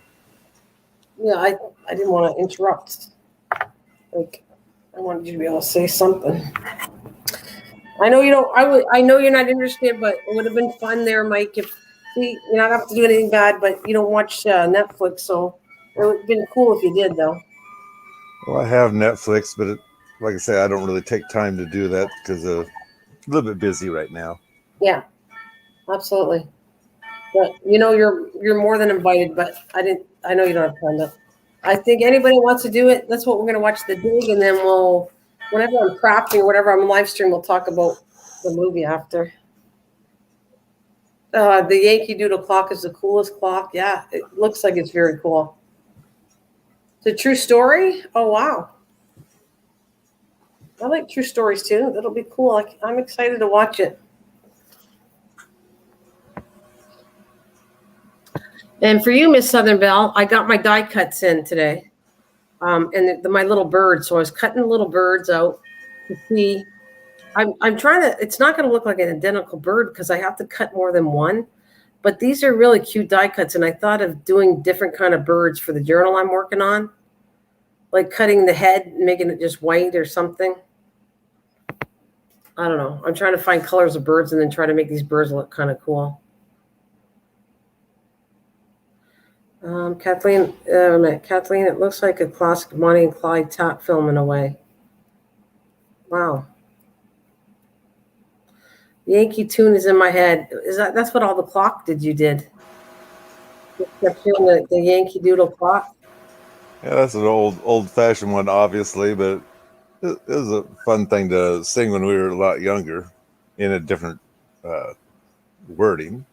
Yeah, I didn't want to interrupt. Like, I wanted you to be able to say something. I know you don't. I know you're not interested, but it would have been fun there, Mike. If you don't have to do anything bad, but you don't watch Netflix, so it would have been cool if you did, though.
Well, I have Netflix, but like I say, I don't really take time to do that because I'm a little bit busy right now.
Yeah, absolutely. But you're more than invited. But I know you don't have time to. I think anybody wants to do it. That's what we're going to watch The Dig, and then whenever I'm crafting or whatever I'm live stream, we'll talk about the movie after. The Yankee Doodle clock is the coolest clock. Yeah, it looks like it's very cool. It's a true story. Oh wow. I like true stories too. That'll be cool. I'm excited to watch it. And for you, Miss Southern Belle, I got my die cuts in today, and my little birds. So I was cutting the little birds out to see. I'm trying to. It's not going to look like an identical bird because I have to cut more than one. But these are really cute die cuts, and I thought of doing different kind of birds for the journal I'm working on, like cutting the head and making it just white or something. I don't know. I'm trying to find colors of birds and then try to make these birds look kind of cool. Kathleen, Kathleen, it looks like a classic Bonnie and Clyde top film in a way. Wow. Yankee tune is in my head. That's what all the clock did you did? You kept hearing the Yankee Doodle clock.
Yeah, that's an old-fashioned one, obviously, but it was a fun thing to sing when we were a lot younger, in a different wording.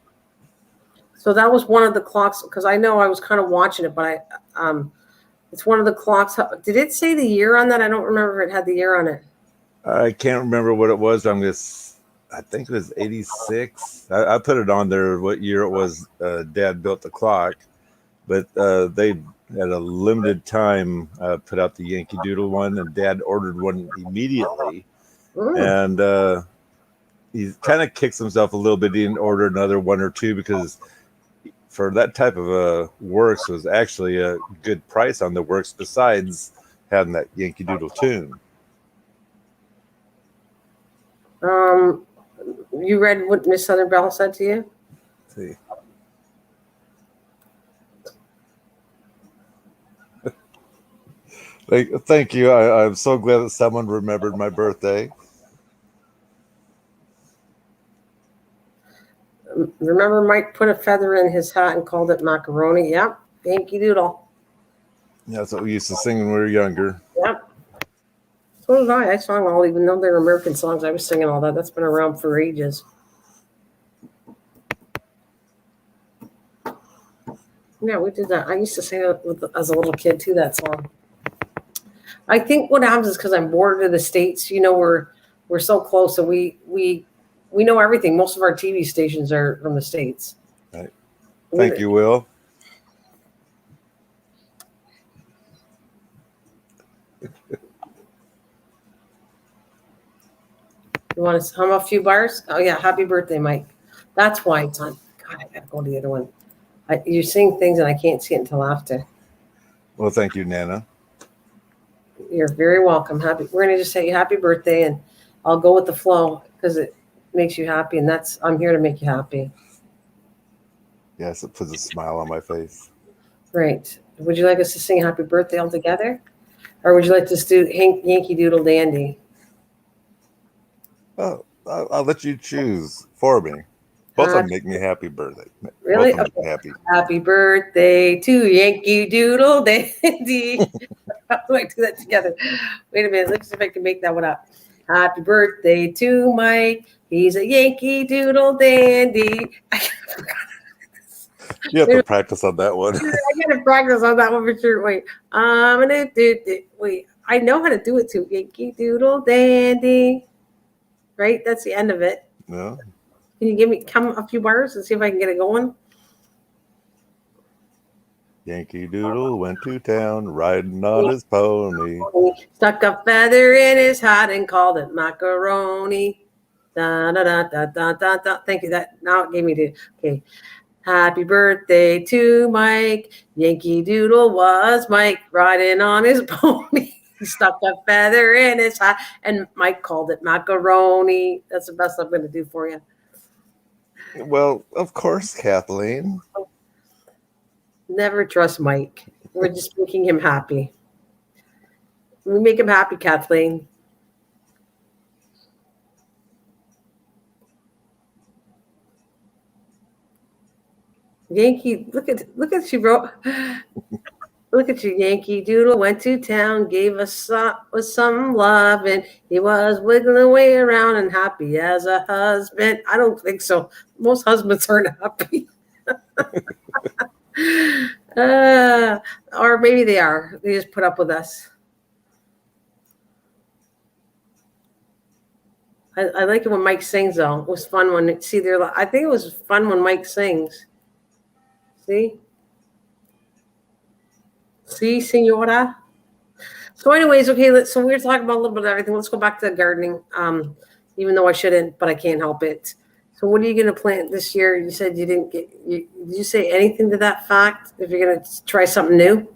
So that was one of the clocks, because I know I was kind of watching it, but it's one of the clocks. Did it say the year on that? I don't remember if it had the year on it.
I can't remember what it was. I think it was 86. I put it on there what year it was Dad built the clock, but they at a limited time put out the Yankee Doodle one, and Dad ordered one immediately. And he kind of kicks himself a little bit. He didn't order another one or two because for that type of works was actually a good price on the works besides having that Yankee Doodle tune.
You read what Miss Southern Belle said to you?
Let's see. Thank you. I'm so glad that someone remembered my birthday.
Remember Mike put a feather in his hat and called it macaroni? Yep. Yankee Doodle.
Yeah, that's what we used to sing when we were younger.
Yep. So did I. I sang all, even though they're American songs. I was singing all that. That's been around for ages. Yeah, we did that. I used to sing it as a little kid too, that song. I think what happens is because I'm border to the States, we're so close, and we know everything. Most of our TV stations are from the States.
Right. Thank you, Will.
You want to hum a few bars? Oh yeah, happy birthday, Mike. That's why it's on. God, I gotta go to the other one. You're saying things and I can't see it until after.
Well, thank you, Nana.
You're very welcome. We're gonna just say happy birthday, and I'll go with the flow because it makes you happy, and I'm here to make you happy.
Yes, it puts a smile on my face.
Great. Would you like us to sing happy birthday all together? Or would you like to just do Yankee Doodle Dandy?
Oh, I'll let you choose for me. Both of them make me happy birthday.
Really?
Both of them make me happy.
Happy birthday to Yankee Doodle Dandy. How do I do that together? Wait a minute. Let's see if I can make that one up. Happy birthday to Mike. He's a Yankee Doodle Dandy.
You have to practice on that one.
I gotta practice on that one for sure. Wait, wait. I know how to do it too. Yankee Doodle Dandy. Right, that's the end of it.
No.
Can you come a few bars and see if I can get it going?
Yankee Doodle went to town riding on his pony.
Stuck a feather in his hat and called it macaroni. Da da da da da da da. Thank you. That now it gave me the okay. Happy birthday to Mike. Yankee Doodle was Mike riding on his pony. He stuck a feather in his hat, and Mike called it macaroni. That's the best I'm going to do for you.
Well, of course, Kathleen.
Never trust Mike. We're just making him happy. We make him happy, Kathleen. Yankee, look at she wrote. Look at you, Yankee Doodle went to town, gave us some love, and he was wiggling away around and happy as a husband. I don't think so. Most husbands aren't happy. Or maybe they are. They just put up with us. I like it when Mike sings, though. It was fun when I think it was fun when Mike sings. See, senora. So, anyways, okay. So we were talking about a little bit of everything. Let's go back to the gardening. Even though I shouldn't, but I can't help it. So, what are you going to plant this year? You said you didn't get. Did you say anything to that fact? If you're going to try something new?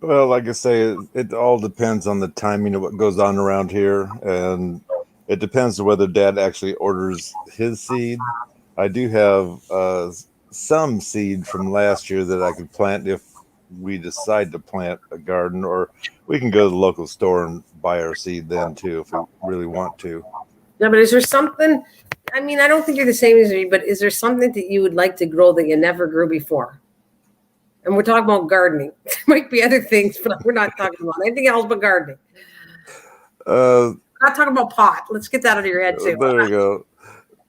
Well, like I say, it all depends on the timing of what goes on around here, and it depends on whether Dad actually orders his seed. I do have some seed from last year that I could plant if we decide to plant a garden, or we can go to the local store and buy our seed then too if we really want to.
No, but is there something? I mean, I don't think you're the same as me, but is there something that you would like to grow that you never grew before? And we're talking about gardening. There might be other things, but we're not talking about anything else but gardening.
Uh,
We're not talking about pot. Let's get that out of your head too.
there you go.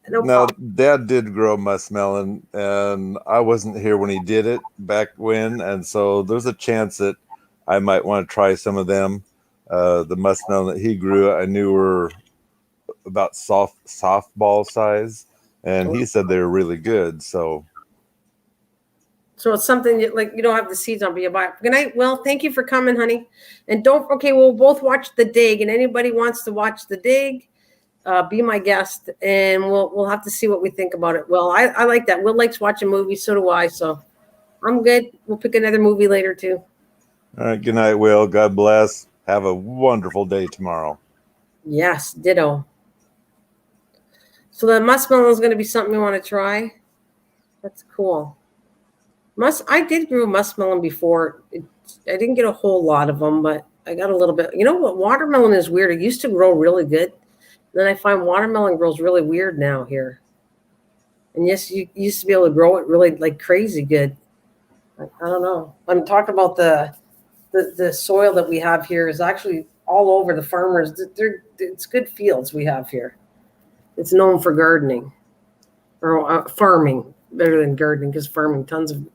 No
Now,
pot.
Dad did grow muskmelon, and I wasn't here when he did it back when, and so there's a chance that I might want to try some of them. The muskmelon that he grew, I knew were about softball size, and he said they were really good. So
it's something that, like, you don't have the seeds on, but you buy it. Good night. Well, thank you for coming, honey. And don't. Okay, we'll both watch the dig, and anybody wants to watch the dig, be my guest, and we'll have to see what we think about it. Well, I like that. Will likes watching movies, so do I. So I'm good. We'll pick another movie later too.
all right, good night, Will. God bless. Have a wonderful day tomorrow.
Yes, ditto. So the muskmelon is going to be something we want to try. That's cool. I did grow muskmelon before. I didn't get a whole lot of them, but I got a little bit. You know what? Watermelon is weird. It used to grow really good. Then I find watermelon grows really weird now here. And yes, you used to be able to grow it really like crazy good. I don't know. I'm talking about the soil that we have here is actually all over the farmers. It's good fields we have here. It's known for gardening or farming, better than gardening, because farming, tons of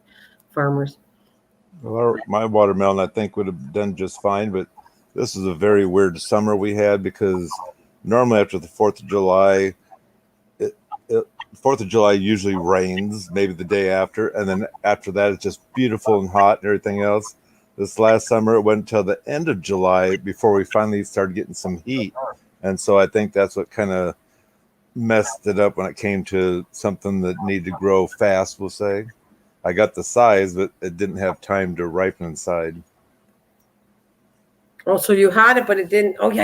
farmers.
Well, my watermelon, I think, would have done just fine, but this is a very weird summer we had because normally after the 4th of July, 4th of July usually rains, maybe the day after, and then after that it's just beautiful and hot and everything else. This last summer it went until the end of July before we finally started getting some heat, and so I think that's what kind of messed it up when it came to something that needed to grow fast, we'll say. I got the size, but it didn't have time to ripen inside.
Oh, so you had it, but it didn't. Oh, yeah.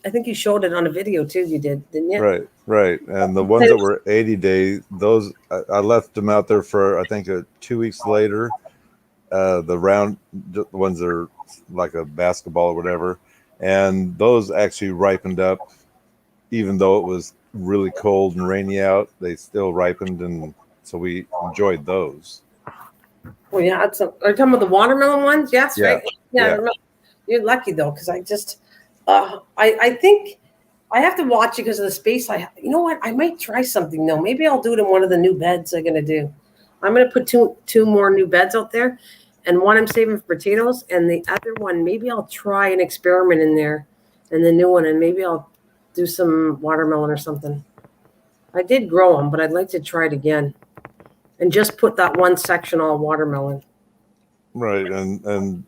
I think you showed it on a video too. You did, didn't you?
Right. And the ones that were 80 days, those I left them out there for I think 2 weeks later. The ones that are like a basketball or whatever, and those actually ripened up, even though it was really cold and rainy out. They still ripened, and so we enjoyed those.
Well, yeah. Are you talking about the watermelon ones? Yes,
Yeah.
right. Yeah. You're lucky though, because I just, I think I have to watch it because of the space I have. You know what? I might try something though. Maybe I'll do it in one of the new beds I'm gonna do. I'm gonna put two more new beds out there, and one I'm saving for potatoes, and the other one maybe I'll try an experiment in there, and the new one, and maybe I'll do some watermelon or something. I did grow them, but I'd like to try it again, and just put that one section all watermelon.
Right, and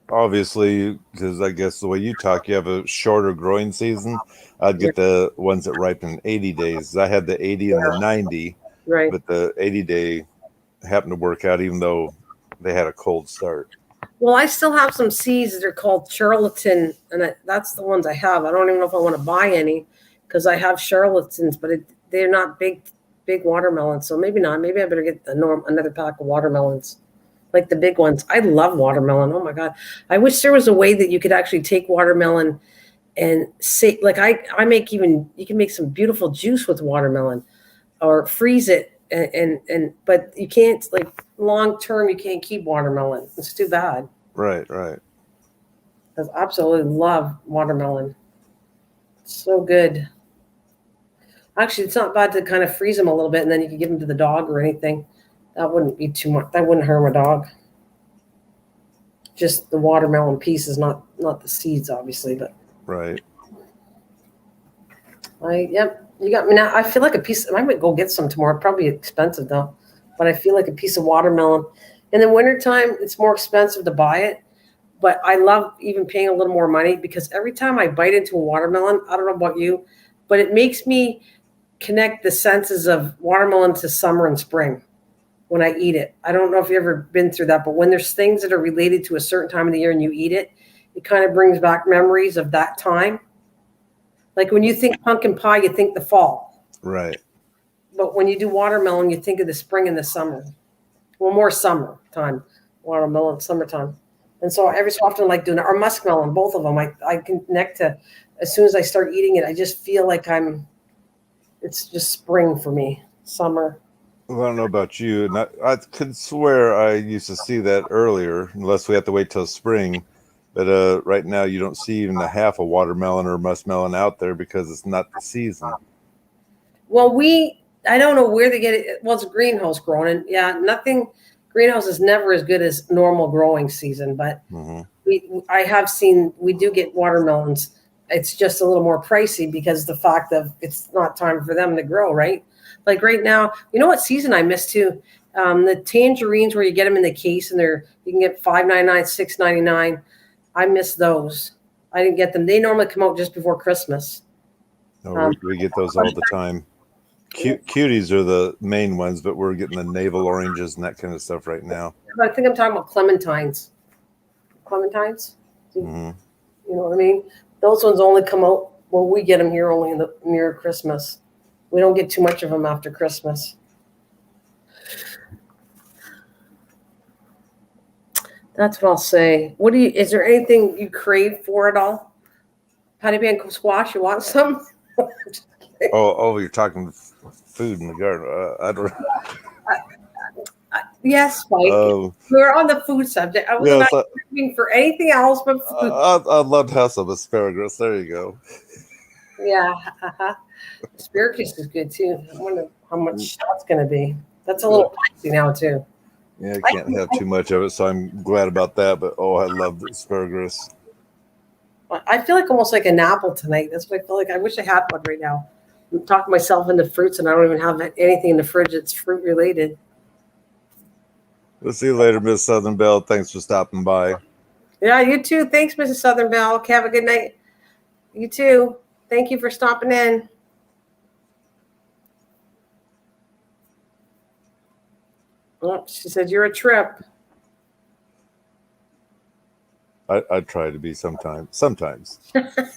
obviously, because I guess the way you talk, you have a shorter growing season. I'd get the ones that ripen in 80 days. I had the 80 and the 90,
right?
But the 80-day happened to work out, even though they had a cold start.
Well, I still have some seeds that are called charlatan, and that's the ones I have. I don't even know if I want to buy any because I have charlatans, but they're not big watermelons, so maybe not. Maybe I better get another pack of watermelons, like the big ones. I love watermelon. Oh my God. I wish there was a way that you could actually take watermelon and say, like you can make some beautiful juice with watermelon or freeze it. And but you can't, like, long term, you can't keep watermelon. It's too bad.
Right.
I absolutely love watermelon. It's so good. Actually, it's not bad to kind of freeze them a little bit, and then you can give them to the dog or anything. That wouldn't be too much. That wouldn't harm a dog. Just the watermelon pieces, not the seeds, obviously. But
right.
Yep. You got me now. I feel like a piece. I might go get some tomorrow. Probably expensive though, but I feel like a piece of watermelon. In the wintertime, it's more expensive to buy it, but I love even paying a little more money because every time I bite into a watermelon, I don't know about you, but it makes me connect the senses of watermelon to summer and spring when I eat it. I don't know if you've ever been through that, but when there's things that are related to a certain time of the year and you eat it, it kind of brings back memories of that time. Like when you think pumpkin pie, you think the fall.
Right.
But when you do watermelon, you think of the spring and the summer. well, more summertime, watermelon, summertime. And so every so often I like doing it, or muskmelon, both of them. I can connect to, as soon as I start eating it, I just feel like it's just spring for me, summer.
Well, I don't know about you, and I could swear I used to see that earlier, unless we have to wait till spring. But right now, you don't see even the half a watermelon or muskmelon out there because it's not the season.
Well, I don't know where they get it. Well, it's a greenhouse growing, and yeah, nothing. Greenhouse is never as good as normal growing season, but I have seen we do get watermelons. It's just a little more pricey because the fact of it's not time for them to grow, right? Like right now, you know what season I miss too? The tangerines where you get them in the case and you can get $5.99, $6.99. I miss those. I didn't get them. They normally come out just before Christmas.
No, we get those all the time. Cuties are the main ones, but we're getting the navel oranges and that kind of stuff right now.
But I think I'm talking about clementines. Clementines?
Mm-hmm.
You know what I mean? Those ones only come out, well, we get them here only in the near Christmas. We don't get too much of them after Christmas. That's what I'll say. Is there anything you crave for at all? Patty pan squash, you want some?
Oh, you're talking food in the garden. I don't.
Yes, Mike. We're on the food subject. I was not craving for anything else but food.
I'd love to have some asparagus. There you go.
Yeah. Asparagus is good too. I wonder how much that's going to be. That's a little pricey now too.
Yeah, I can't have too much of it, so I'm glad about that. But I love the asparagus.
I feel like almost like an apple tonight. That's what I feel like. I wish I had one right now. I'm talking myself into fruits, and I don't even have anything in the fridge that's fruit related.
We'll see you later, Miss Southern Belle. Thanks for stopping by.
Yeah, you too. Thanks, Mrs. Southern Belle. Have a good night. You too. Thank you for stopping in. Oh, she said you're a trip.
I try to be sometimes. Sometimes.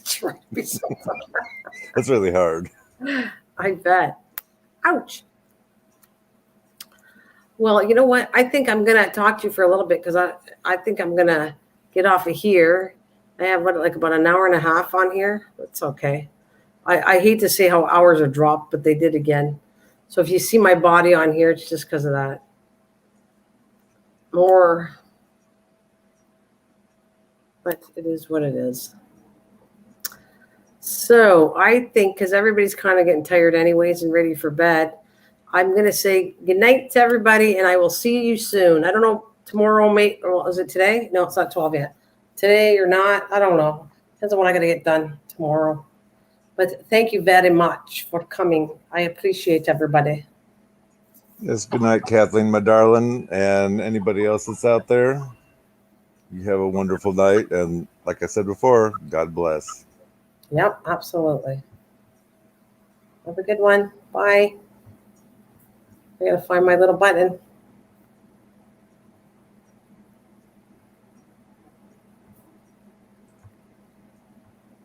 Try to be sometimes.
It's really hard.
I bet. Ouch. Well, you know what? I think I'm going to talk to you for a little bit because I think I'm going to get off of here. I have about an hour and a half on here. That's okay. I hate to say how hours are dropped, but they did again. So if you see my body on here, it's just because of that. But it is what it is. So I think because everybody's kind of getting tired anyways and ready for bed, I'm going to say good night to everybody, and I will see you soon. I don't know, tomorrow, mate, or is it today? No, it's not 12 yet. Today or not, I don't know. Depends on what I got to get done tomorrow. But thank you very much for coming. I appreciate everybody.
Yes, good night, Kathleen, my darling, and anybody else that's out there. You have a wonderful night, and like I said before, God bless.
Yep, absolutely. Have a good one. Bye. I got to find my little button.